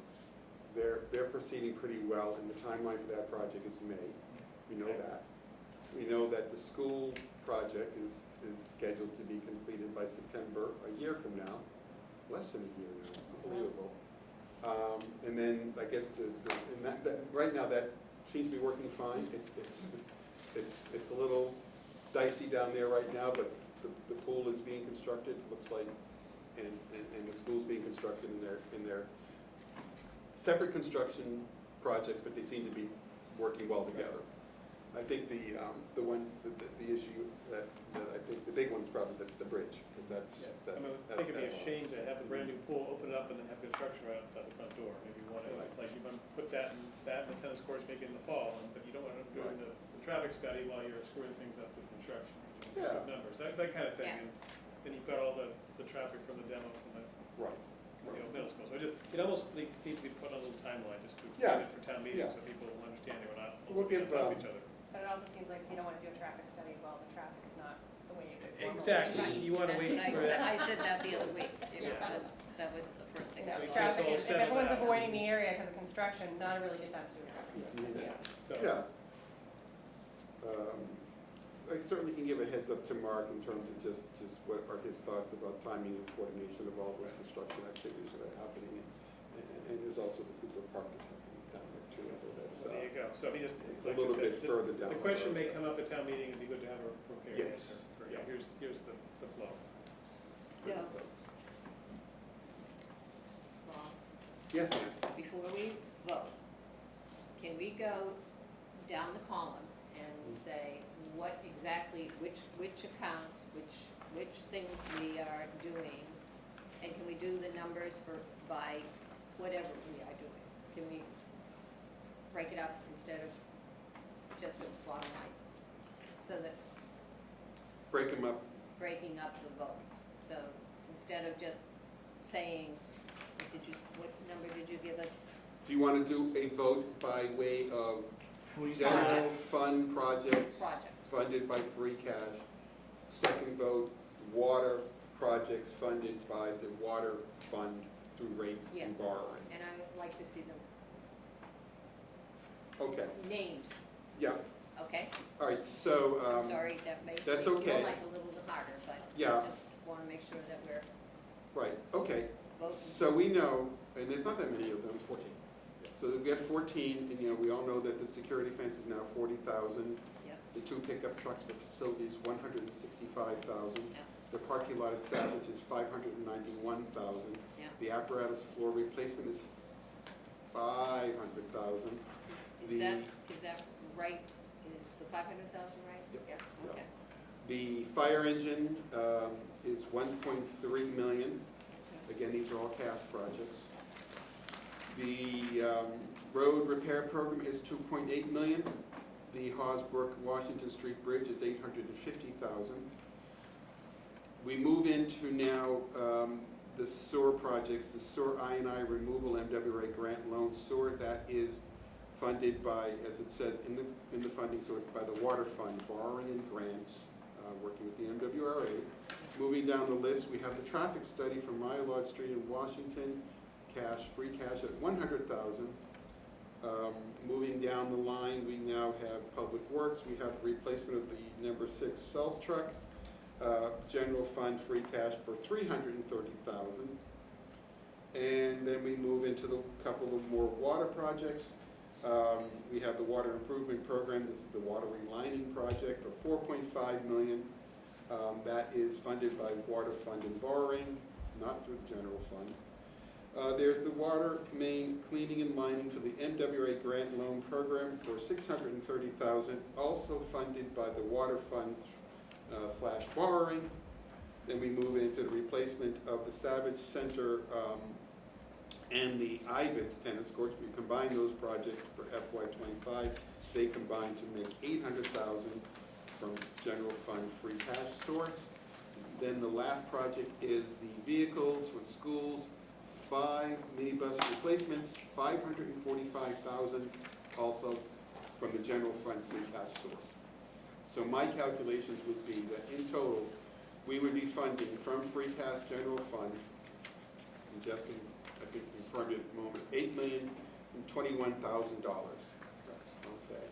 S1: they're proceeding pretty well, and the timeline for that project is May. We know that. We know that the school project is scheduled to be completed by September, a year from now, less than a year now, unbelievable. And then, I guess, right now, that seems to be working fine. It's a little dicey down there right now, but the pool is being constructed, looks like, and the school's being constructed in their separate construction projects, but they seem to be working well together. I think the issue that I think the big one is probably the bridge, because that's.
S5: I mean, I think it'd be a shame to have a brand new pool, open it up, and then have construction right outside the front door. Maybe you want to,
S1: Right.
S5: like, you want to put that in the tennis courts maybe in the fall, but you don't want to do
S1: Right.
S5: the traffic study while you're screwing things up with construction.
S1: Yeah.
S5: With numbers, that kind of thing.
S4: Yeah.
S5: And then you've got all the traffic from the demo from the
S1: Right.
S5: middle school. So it almost needs to be put on a little timeline just to
S1: Yeah.
S5: explain it for town meetings,
S1: Yeah.
S5: so people will understand that we're not
S1: We'll give,
S5: on top of each other.
S6: But it also seems like you don't want to do a traffic study while the traffic is not the way it normally
S5: Exactly.
S6: would
S4: Right.
S6: be.
S5: You wanna
S4: That's
S5: wait
S4: what I
S5: for
S4: said.
S5: it.
S4: I said that the other week,
S5: Yeah.
S4: that was the first thing I
S6: If
S5: Make
S4: thought.
S5: sure it's
S6: traffic
S5: all
S6: is, if
S5: settled
S6: everyone's
S5: out.
S6: avoiding the area because of construction, not a really good time to do a traffic study.
S5: Yeah. So,
S1: Yeah. I certainly can give a heads up to Mark in terms of just what are his thoughts about timing and coordination of all those construction activities that are happening. And there's also the Cooper Park that's happening down there too, although that's,
S5: so there you go. So I mean,
S1: it's a little bit further down
S5: The
S1: the
S5: question
S1: road.
S5: may come up at town meeting, it'd be good to have a prepared
S1: Yes.
S5: answer.
S1: Yeah.
S5: Here's the flow.
S4: So, Bob,
S1: Yes, Ann?
S4: before we vote, can we go down the column and say what exactly, which accounts, which things we are doing? And can we do the numbers by whatever we are doing? Can we break it up instead of just a bottom line? So that,
S1: Break them up.
S4: breaking up the vote. So instead of just saying, what number did you give us?
S1: Do you want to do a vote by way of general fund projects
S4: Projects.
S1: funded by free cash? Second vote, water projects funded by the water fund through rates
S4: Yes.
S1: and borrowing.
S4: And I would like to see them
S1: Okay,
S4: named,
S1: yeah,
S4: okay?
S1: all right, so,
S4: I'm sorry, that may
S1: that's
S4: make your
S1: okay.
S4: life a little harder, but
S1: Yeah.
S4: I just want to make sure that we're
S1: right, okay.
S4: voting.
S1: So we know, and there's not that many of them,
S2: 14.
S1: so we got 14, and we all know that the security fence is now 40,000.
S4: Yep.
S1: The 2 pickup trucks for facilities, 165,000.
S4: Yep.
S1: The parking lot at Savage is 591,000.
S4: Yep.
S1: The apparatus floor replacement is 500,000.
S4: Is that right? Is the 500,000 right?
S1: Yep.
S4: Yeah,
S1: Yep.
S4: okay.
S1: The fire engine is 1.3 million. Again, these are all cash projects. The road repair program is 2.8 million. The Hosbrook Washington Street Bridge is 850,000. We move into now the sewer projects, the sewer I&I removal MWRA grant loan sewer, that is funded by, as it says in the funding source, by the water fund, borrowing and grants, working with the MWRA. Moving down the list, we have the traffic study for Mylord Street in Washington, free cash at 100,000. Moving down the line, we now have Public Works, we have the replacement of the number 6 self truck, general fund free cash for 330,000. And then we move into the couple of more water projects. We have the water improvement program. This is the water relining project for 4.5 million. That is funded by water fund and borrowing, not through the general fund. There's the water main cleaning and lining for the MWA grant loan program for 630,000, also funded by the water fund slash borrowing. Then we move into the replacement of the Savage Center and the Ivets tennis courts. We combine those projects for FY25. They combine to make 800,000 from general fund free cash source. Then the last project is the vehicles for schools, 5 minibus replacements, 545,000, also from the general fund free cash source. So my calculations would be that in total, we would be funding from free cash general fund, and Jeff can, I think, confirm it at the moment, $8,021,000. Okay.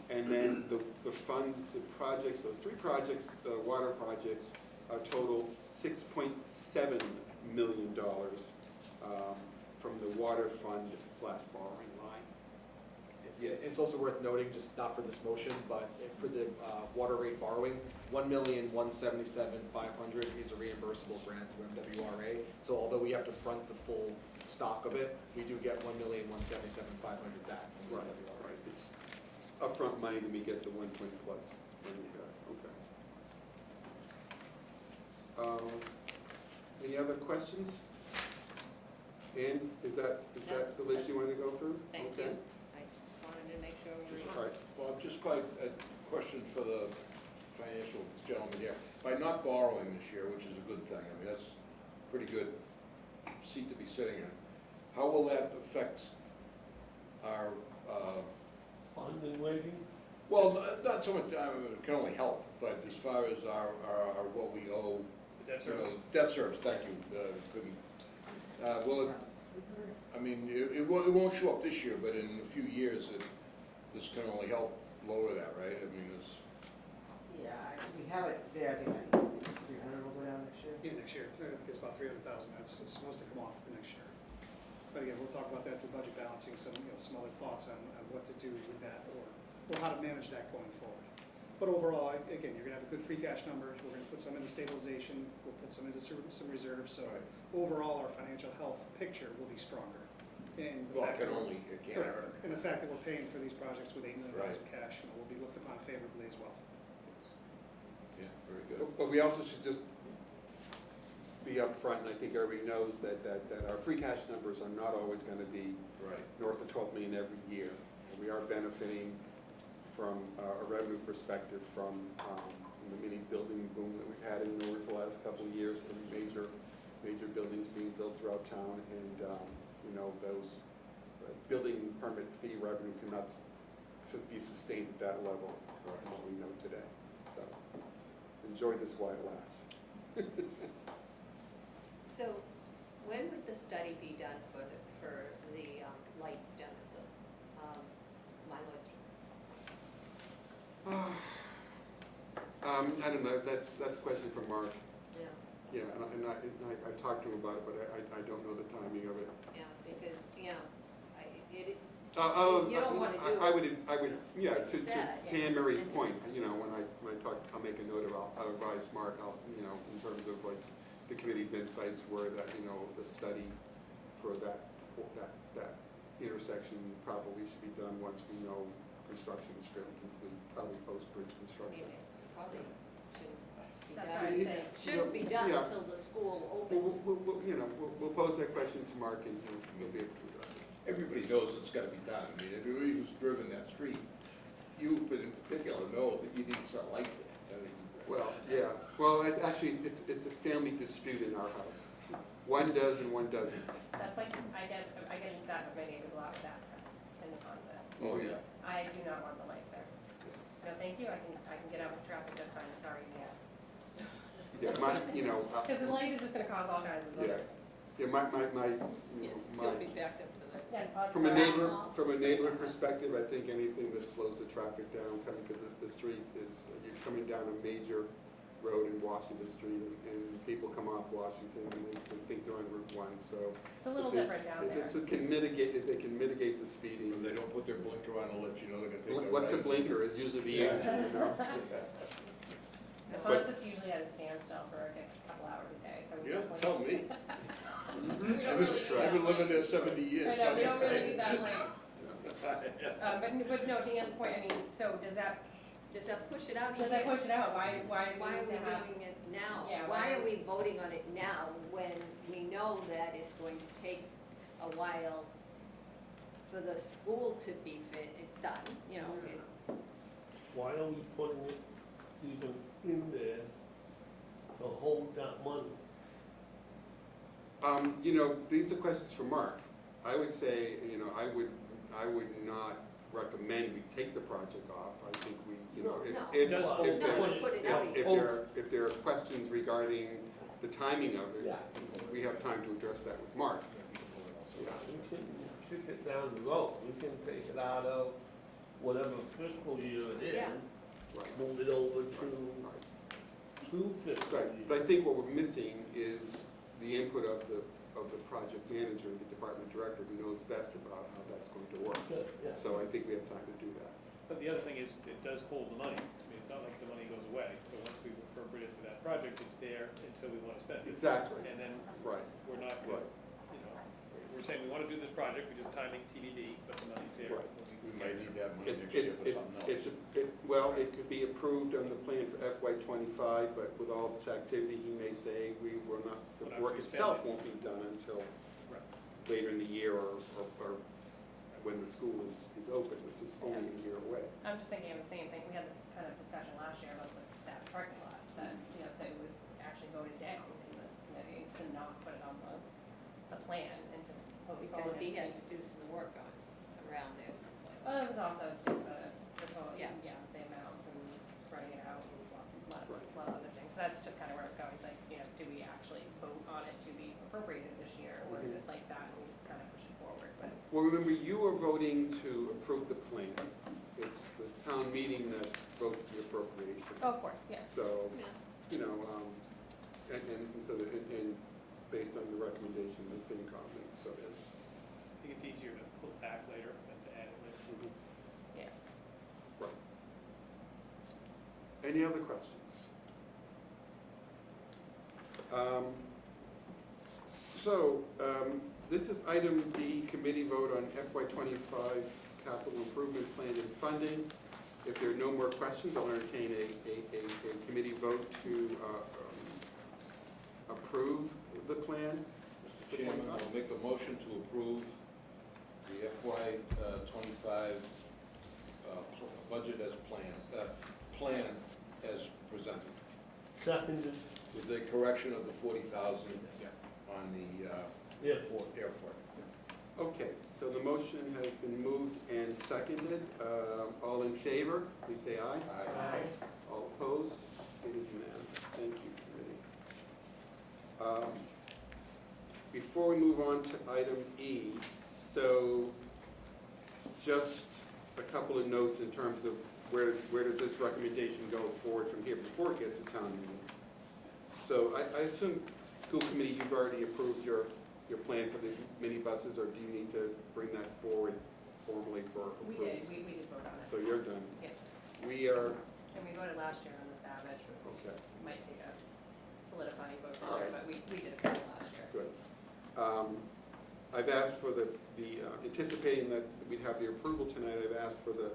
S1: And then the funds, the projects, those 3 projects, the water projects, total $6.7 million from the water fund slash borrowing line. Yes.
S2: It's also worth noting, just not for this motion, but for the water rate borrowing, $1,177,500 is a reimbursable grant through MWRA. So although we have to front the full stock of it, we do get $1,177,500 back from the
S1: Right,
S2: MWRA.
S1: right. It's upfront money, then we get the 1 point plus money back. Okay. Any other questions? Ann, is that the list you want to go through?
S4: Thank
S1: Okay.
S4: you. I just wanted to make sure we're.
S1: All right.
S8: Bob, just by a question for the financial gentleman here. By not borrowing this year, which is a good thing, I mean, that's a pretty good seat to be sitting in. How will that affect our,
S11: Funding waiting?
S8: well, not so much, it can only help, but as far as our what we owe,
S5: The debt
S8: you know,
S5: service.
S8: debt service, thank you, couldn't. Will it, I mean, it won't show up this year, but in a few years, this can only help lower that, right? I mean, it's.
S12: Yeah, we have it there, I think 300 will go down next year.
S13: Yeah, next year, I think it's about 300,000, that's supposed to come off for next year. But again, we'll talk about that through budget balancing, some other thoughts on what to do with that, or how to manage that going forward. But overall, again, you're gonna have a good free cash number, we're gonna put some into stabilization, we'll put some into some reserves, so
S8: Right.
S13: overall, our financial health picture will be stronger. And the
S8: Well,
S13: fact
S8: it
S13: that
S8: can
S13: we're-
S8: only, it can't
S13: Correct.
S8: hurt.
S13: And the fact that we're paying for these projects with $8 million
S8: Right.
S13: of cash, will be looked upon favorably as well.
S8: Yeah, very good.
S1: But we also should just be upfront, and I think everybody knows that our free cash numbers are not always going to be
S8: Right.
S1: north of 12 million every year. And we are benefiting from a revenue perspective from the mini building boom that we've had in Norwood for the last couple of years, the major major buildings being built throughout town, and, those building permit fee revenue cannot be sustained at that level, from what we know today. So, enjoy this while it lasts.
S4: So, when would the study be done for the lights down at the, Mylord Street?
S1: I don't know, that's a question for Mark.
S4: Yeah,
S1: Yeah, and I talked to him about it, but I don't know the timing of it.
S4: yeah, because, it,
S1: You
S4: You don't wanna do
S1: I would, yeah,
S4: like
S1: to
S4: you said,
S1: Anne Marie's point, when I talk, I'll make a note of, I'll advise Mark, in terms of like, the committee's insights were that, the study for that intersection probably should be done once we know construction is fairly complete, probably post-bridge
S4: I
S1: construction.
S4: mean, it probably shouldn't be
S6: That's
S4: done.
S6: what I'm saying.
S4: Shouldn't be done
S1: Yeah.
S4: until the school
S1: Well,
S4: opens.
S1: we'll pose that question to Mark, and he'll be able to address it.
S8: Everybody knows it's gotta be done. I mean, everybody who's driven that street, you in particular know that you need to set lights there. I mean,
S1: Well, yeah, well, actually, it's a family dispute in our house. One does and one doesn't.
S6: That's like, I get into that with my neighbors a lot with access in the concept.
S8: Oh, yeah.
S6: I do not want the lights there. No, thank you, I can get out with traffic just fine, sorry, yeah.
S1: Yeah,
S6: Because the light is just gonna cause all kinds of.
S1: yeah, yeah, my,
S4: You'll be backed up to that.
S6: Yeah,
S1: from a neighborhood perspective, I think anything that slows the traffic down coming to the street is, you're coming down a major road in Washington Street, and people come off Washington, and they think they're on Route 1, so.
S6: It's a little
S1: if this-
S6: different down
S1: if
S6: there.
S1: it's- if they can mitigate the speeding.
S8: If they don't put their blinker on, it'll let you know they're gonna take a right.
S1: What's a blinker is usually the answer,
S6: The
S1: But-
S6: concept's usually at a standstill for a couple hours a day, so. we
S8: You
S6: don't
S8: have to tell me.
S6: We don't really need
S8: I've been
S6: that
S8: living
S6: light.
S8: there 70 years.
S6: I know, we don't really need that light. But no, to Ann's point, I mean, so does that
S4: push it out?
S6: Does that push it out? Why do
S4: Why
S6: we
S4: are
S6: need
S4: we
S6: to have?
S4: doing it now?
S6: Yeah,
S4: Why
S6: why-
S4: are we voting on it now when we know that it's going to take a while for the school to be done,
S11: Why are we putting it even in there to hold that money?
S1: These are questions for Mark. I would say, I would not recommend we take the project off. I think we, if there are questions regarding the timing of it, we have time to address that with Mark.
S11: We can kick it down the road, we can take it out of whatever fiscal year it is,
S4: Yeah.
S1: Right.
S11: move it over to fiscal
S1: Right,
S11: year.
S1: but I think what we're missing is the input of the project manager, the department director, who knows best about how that's going to work.
S11: Good, yeah.
S1: So I think we have time to do that.
S5: But the other thing is, it does hold the money. I mean, it's not like the money goes away. So once we've appropriated for that project, it's there until we want to spend it.
S1: Exactly.
S5: And then
S1: Right.
S5: we're not,
S1: Right.
S5: we're saying we want to do this project, we just timing TBD, but the money's there.
S1: Right.
S5: when
S8: We might need that money
S1: It-
S8: next year
S1: it's-
S8: for
S1: it-
S8: something else.
S1: it could be approved on the plan for FY '25, but with all this activity, he may say the
S5: We're not
S1: work
S5: gonna spend
S1: itself
S5: it.
S1: won't be done until
S5: Right.
S1: later in the year or when the school is open, which is only a year away.
S6: I'm just thinking of the same thing, we had this kind of discussion last year about the Savage parking lot, that, said it was actually voted down in this committee to not put it on the plan and to postpone it.
S4: Because he had to do some work on, around there someplace.
S6: Well, it was also just the total,
S4: Yeah.
S6: the amounts and spreading it out and a lot
S1: Right.
S6: of other things. So that's just kind of where I was going, like, do we actually vote on it to be appropriated this year? Or is it like that and we just kind of push it forward? But
S1: Well, remember, you are voting to approve the plan. It's the town meeting that votes the appropriation.
S6: oh, of course, yeah.
S1: So,
S4: Yeah.
S1: and based on the recommendation of FinCom, so there's.
S5: I think it's easier to pull it back later than to add it later.
S6: Yeah.
S1: Right. Any other questions? This is item D, committee vote on FY '25 capital improvement plan and funding. If there are no more questions, I'll entertain a committee vote to approve the plan.
S8: Mr. Chairman, I'll make a motion to approve the FY '25 budget as plan as presented,
S11: Seconded,
S8: with the correction of the 40,000
S7: on the
S11: Airport.
S7: airport.
S1: Okay, so the motion has been moved and seconded. All in favor, please say aye.
S11: Aye.
S1: All opposed? It is unanimous. Thank you, committee. Before we move on to item E, so just a couple of notes in terms of where does this recommendation go forward from here before it gets to town meeting. So I assume, school committee, you've already approved your plan for the minibuses, or do you need to bring that forward formally for
S6: We
S1: approval?
S6: did, we did vote on it.
S1: So you're done.
S6: Yeah,
S1: We are,
S6: and we voted last year on the Savage,
S1: okay.
S6: might take a solidifying vote this
S1: All
S6: year,
S1: right.
S6: but we did approve it last year.
S1: Good. I've asked for anticipating that we'd have the approval tonight, I've asked for the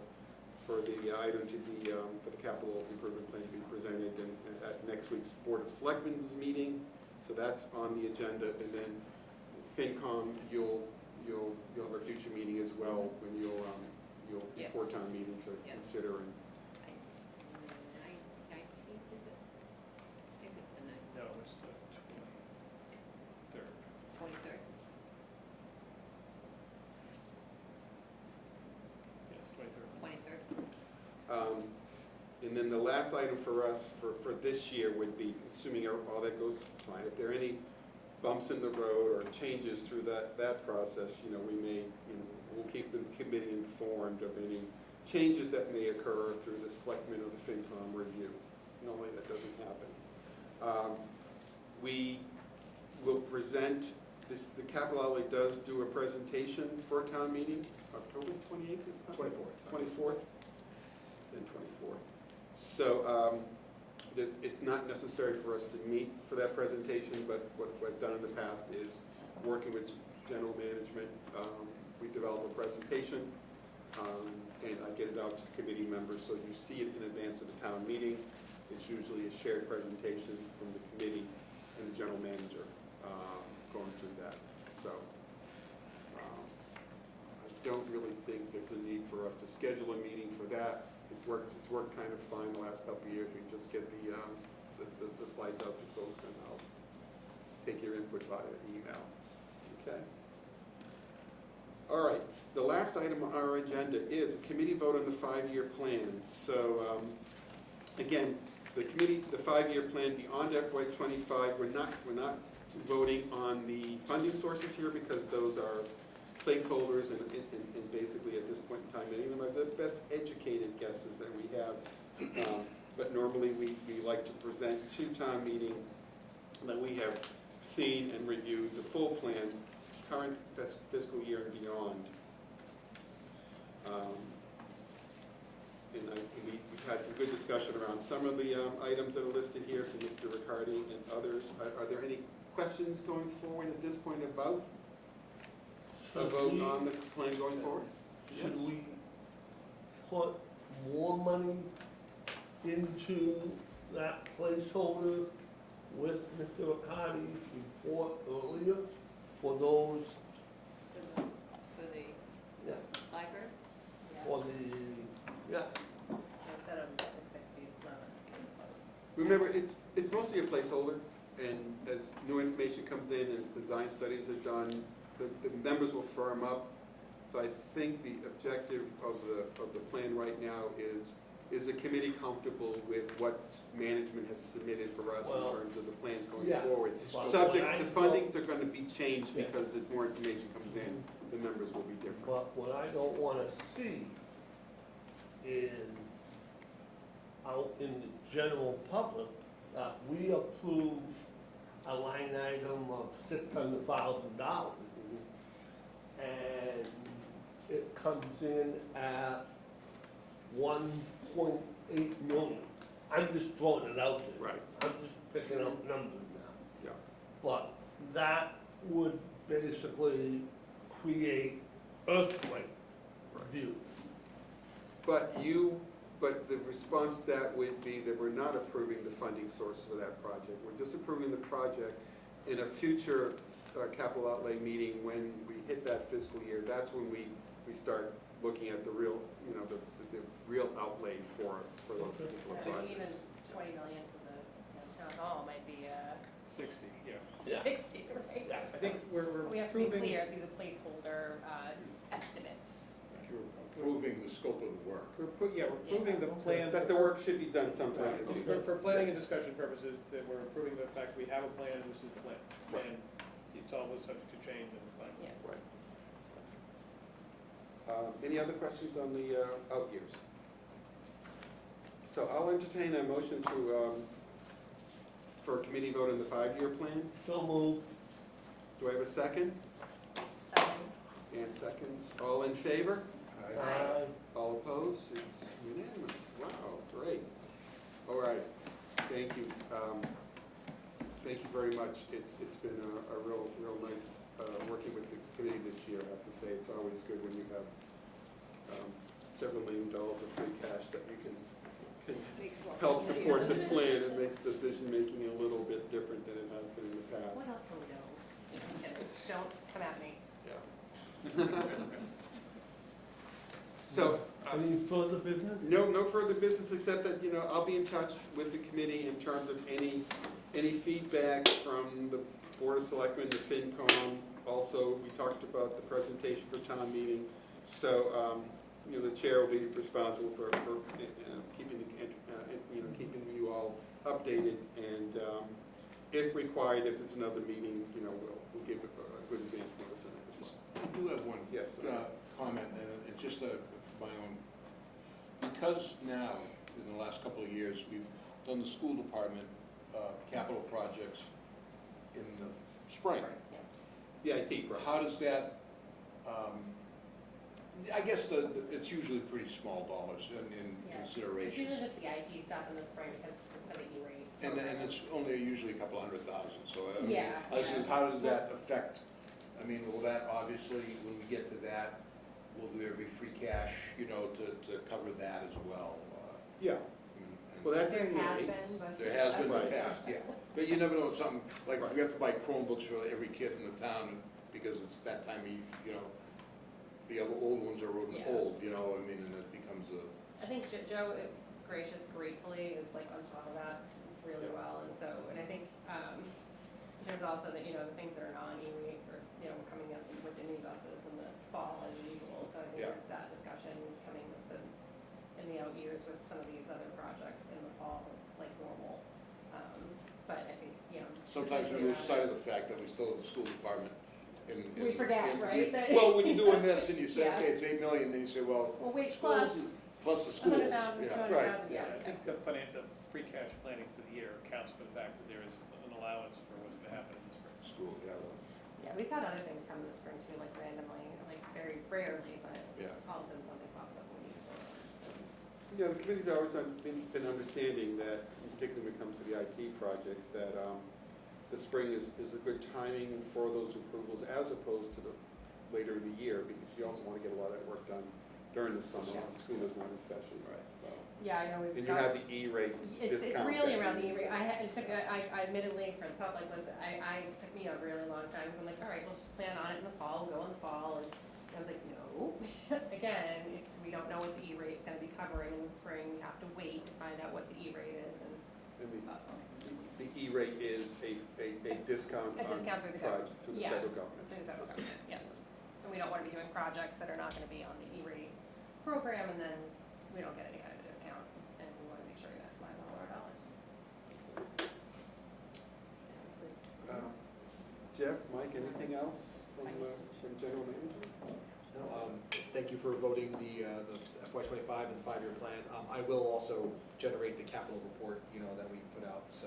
S1: item to be, for the capital improvement plan to be presented at next week's Board of Selectmen's meeting. So that's on the agenda, and then FinCom, you'll have a future meeting as well, when you'll
S4: Yes.
S1: before town meeting to
S4: Yes.
S1: consider and
S4: 19th, is it? I think it's the
S5: No, it's the 23rd.
S4: 23rd.
S5: Yes, 23rd.
S4: 23rd.
S1: And then the last item for us for this year would be, assuming all that goes fine, if there are any bumps in the road or changes through that process, we'll keep the committee informed of any changes that may occur through the selectmen or the FinCom review. Normally that doesn't happen. We will present, the capital outlay does do a presentation for a town meeting, October 28th is that? 24th? Then 24th. So it's not necessary for us to meet for that presentation, but what I've done in the past is working with general management. We develop a presentation, and I get it out to committee members, so you see it in advance of the town meeting. It's usually a shared presentation from the committee and the general manager going through that. So I don't really think there's a need for us to schedule a meeting for that. It's worked kind of fine the last couple of years. We just get the slides out to folks, and I'll take your input via email. Okay? All right, the last item on our agenda is a committee vote on the 5-year plan. So again, the 5-year plan beyond FY25, we're not voting on the funding sources here because those are placeholders, and basically at this point in time, many of them are the best educated guesses that we have. But normally we like to present to town meeting that we have seen and reviewed the full plan, current fiscal year and beyond. And we've had some good discussion around some of the items that are listed here from Mr. Riccardi and others. Are there any questions going forward at this point about a vote on the plan going forward? Yes.
S11: Should we put more money into that placeholder with Mr. Riccardi's report earlier for those,
S4: For the
S11: yeah,
S4: library?
S6: Yeah.
S11: for the, yeah,
S6: Instead of 660, it's not even close.
S1: Remember, it's mostly a placeholder, and as new information comes in and as design studies are done, the numbers will firm up. So I think the objective of the plan right now is the committee comfortable with what management has submitted for us
S11: Well,
S1: in terms of the plans going
S11: yeah,
S1: forward?
S11: but
S1: Subject,
S11: what I
S1: the fundings are going to be changed
S11: Yeah.
S1: because as more information comes in, the numbers will be different.
S11: but what I don't wanna see is out in the general public, that we approve a line item of $600,000, and it comes in at 1.8 million. I'm just throwing it out there.
S1: Right.
S11: I'm just picking up numbers now.
S1: Yeah.
S11: But that would basically create earthquake view.
S1: But the response to that would be that we're not approving the funding source for that project. We're just approving the project. In a future capital outlay meeting, when we hit that fiscal year, that's when we start looking at the real, the real outlay for those particular
S6: I mean, even
S1: projects.
S6: 20 million for the town hall might be,
S5: 60, yeah.
S11: Yeah.
S6: 60, right?
S11: Yeah.
S5: I think we're
S6: We have to be
S5: approving.
S6: clear, these are placeholder estimates.
S8: You're approving the scope of the work.
S5: We're approving the plan.
S1: That the work should be done sometime in the future.
S5: For planning and discussion purposes, that we're approving the fact we have a plan, and this is the plan.
S1: Right.
S5: And it's always subject to change in the plan.
S6: Yeah.
S1: Right. Any other questions on the out years? So I'll entertain a motion to, for a committee vote on the 5-year plan.
S11: So moved.
S1: Do I have a second?
S6: Second.
S1: And seconds. All in favor?
S11: Aye.
S1: All opposed? It's unanimous. Wow, great. All right, thank you. Thank you very much. It's been a real nice working with the committee this year, I have to say. It's always good when you have several $1 million of free cash that you can
S4: Makes life
S1: help
S4: easier,
S1: support the
S4: doesn't it?
S1: plan. It makes decision-making a little bit different than it has been in the
S6: What
S1: past.
S6: else do we know? Just kidding. Don't come at me.
S1: Yeah. So,
S11: Any further business?
S1: no further business except that, I'll be in touch with the committee in terms of any feedback from the Board of Selectmen, the FinCom. Also, we talked about the presentation for town meeting. So, the chair will be responsible for keeping you all updated. And if required, if it's another meeting, we'll give a good advance notice on it as well.
S8: I do have one
S1: Yes.
S8: comment, and it's just my own. Because now, in the last couple of years, we've done the school department capital projects in the spring.
S1: The IT project.
S8: How does that, I guess it's usually pretty small dollars in
S6: Yeah. It's
S8: consideration.
S6: usually just the IT stuff in the spring because of the E-rate.
S8: And it's only usually a couple $100,000, so I mean,
S6: Yeah,
S8: I was
S6: yeah.
S8: how does that affect, will that obviously, when we get to that, will there be free cash, to cover that as well?
S1: Yeah.
S8: And-
S1: Well, that's
S6: There
S1: in the
S6: has
S1: eight.
S6: been, but.
S8: There has been in the
S1: Right.
S8: past, yeah. But you never know, something, like, we have to buy Chromebooks for every kid in the town, because it's that time of, the other old ones are
S6: Yeah.
S8: old, and it becomes a,
S6: I think Joe gratefully is like on top of that really well, and so, and I think, there's also the things that are non-E-rate, or, coming up with the new buses in the fall as usual, so I think
S8: Yeah.
S6: there's that discussion coming in the out years with some of these other projects in the fall, like normal. But I think,
S8: sometimes we lose sight of the fact that we still have the school department.
S6: We forget, right, that-
S8: Well, when you're doing this and you say,
S6: Yeah.
S8: okay, it's 8 million, then you say, well,
S6: Well, wait,
S8: schools, plus the schools.
S6: 100,000,
S8: Yeah.
S6: 200,000,
S5: Yeah,
S6: yeah.
S5: I think the free cash planning for the year accounts for the fact that there is an allowance for what's gonna happen in the spring.
S8: School, yeah,
S6: Yeah, we've had other things come this spring too, like randomly, like very rarely, but
S8: yeah.
S6: all of a sudden something pops up and we need to vote on it,
S1: The committee's always been understanding that, particularly when it comes to the IT projects, that the spring is a good timing for those approvals as opposed to the later in the year, because you also want to get a lot of that work done during the summer when school is not in session. Right. So,
S6: so. Yeah, I know we've
S1: and you
S6: got.
S1: have the E-rate
S6: It's
S1: discount.
S6: really
S1: that
S6: around the
S1: you
S6: E-rate.
S1: use.
S6: I admittedly, for the public, it took me a really long time, because I'm like, all right, we'll just plan on it in the fall, we'll go in the fall, and I was like, no. Again, we don't know what the E-rate's gonna be covering in the spring, we have to wait to find out what the E-rate is, and,
S1: And the E-rate is a discount
S6: A
S1: on
S6: discount through the
S1: projects to the
S6: yeah.
S1: federal government.
S6: through the federal government, yeah. And we don't wanna be doing projects that are not gonna be on the E-rate program, and then we don't get any kind of a discount, and we wanna make sure we maximize all our dollars.
S1: Jeff, Mike, anything else from general manager?
S2: No, thank you for voting the FY '25 and the 5-year plan. I will also generate the capital report, that we put out, so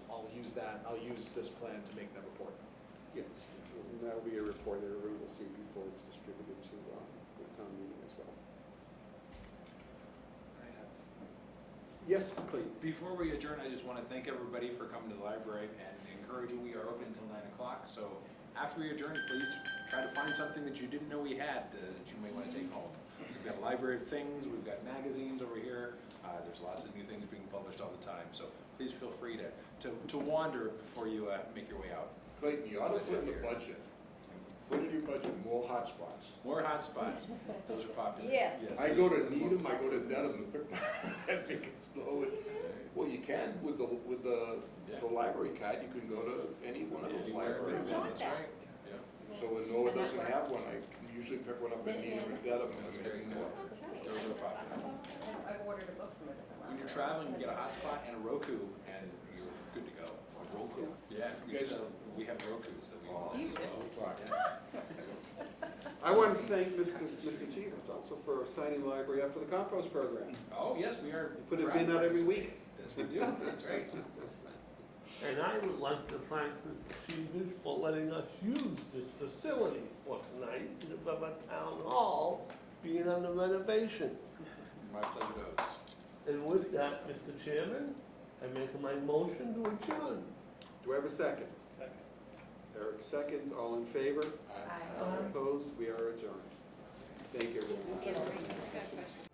S2: I'll use that, I'll use this plan to make that report.
S1: Yes, and that'll be a report that everyone will see before it's distributed to the town meeting as well. Yes, Clayton?
S14: Before we adjourn, I just want to thank everybody for coming to the library and encourage you. We are open until 9 o'clock, so after we adjourn, please try to find something that you didn't know we had that you may want to take home. We've got a library of things, we've got magazines over here, there's lots of new things being published all the time, so please feel free to wander before you make your way out.
S8: Clayton, you ought to put in the budget, put in your budget more hotspots.
S14: More hotspots, those are popular.
S4: Yes.
S8: I go to Needham, I go to Dedham to pick my, because, well, you can, with the library card, you can go to any one of those
S14: Anywhere,
S8: libraries.
S4: I want
S14: that's
S4: that.
S14: right. Yeah.
S8: So when Noah doesn't have one, I usually pick one up in Needham or Dedham, and
S14: That's
S8: I'm
S14: very
S8: heading
S14: good.
S8: north.
S4: That's right.
S14: Those are popular.
S6: I've ordered a book from a different
S14: When you're
S6: library.
S14: traveling, you get a hotspot and a Roku, and you're good to go.
S8: Roku.
S14: Yeah, we have Rokus that we all.
S4: You do?
S1: I want to thank Mr. Chivas also for signing the library up for the compost program.
S14: Oh, yes, we are.
S1: You put a bin out every week.
S14: That's what we do, that's right.
S11: And I would like to thank Mr. Stevens for letting us use this facility for tonight, the town hall being under renovation.
S14: My pleasure to host.
S11: And with that, Mr. Chairman, I make my motion to adjourn.
S1: Do I have a second?
S5: Second.
S1: Eric seconds, all in favor?
S6: Aye.
S1: Opposed? We are adjourned. Thank you, everyone.
S4: Yeah, right. I got a question.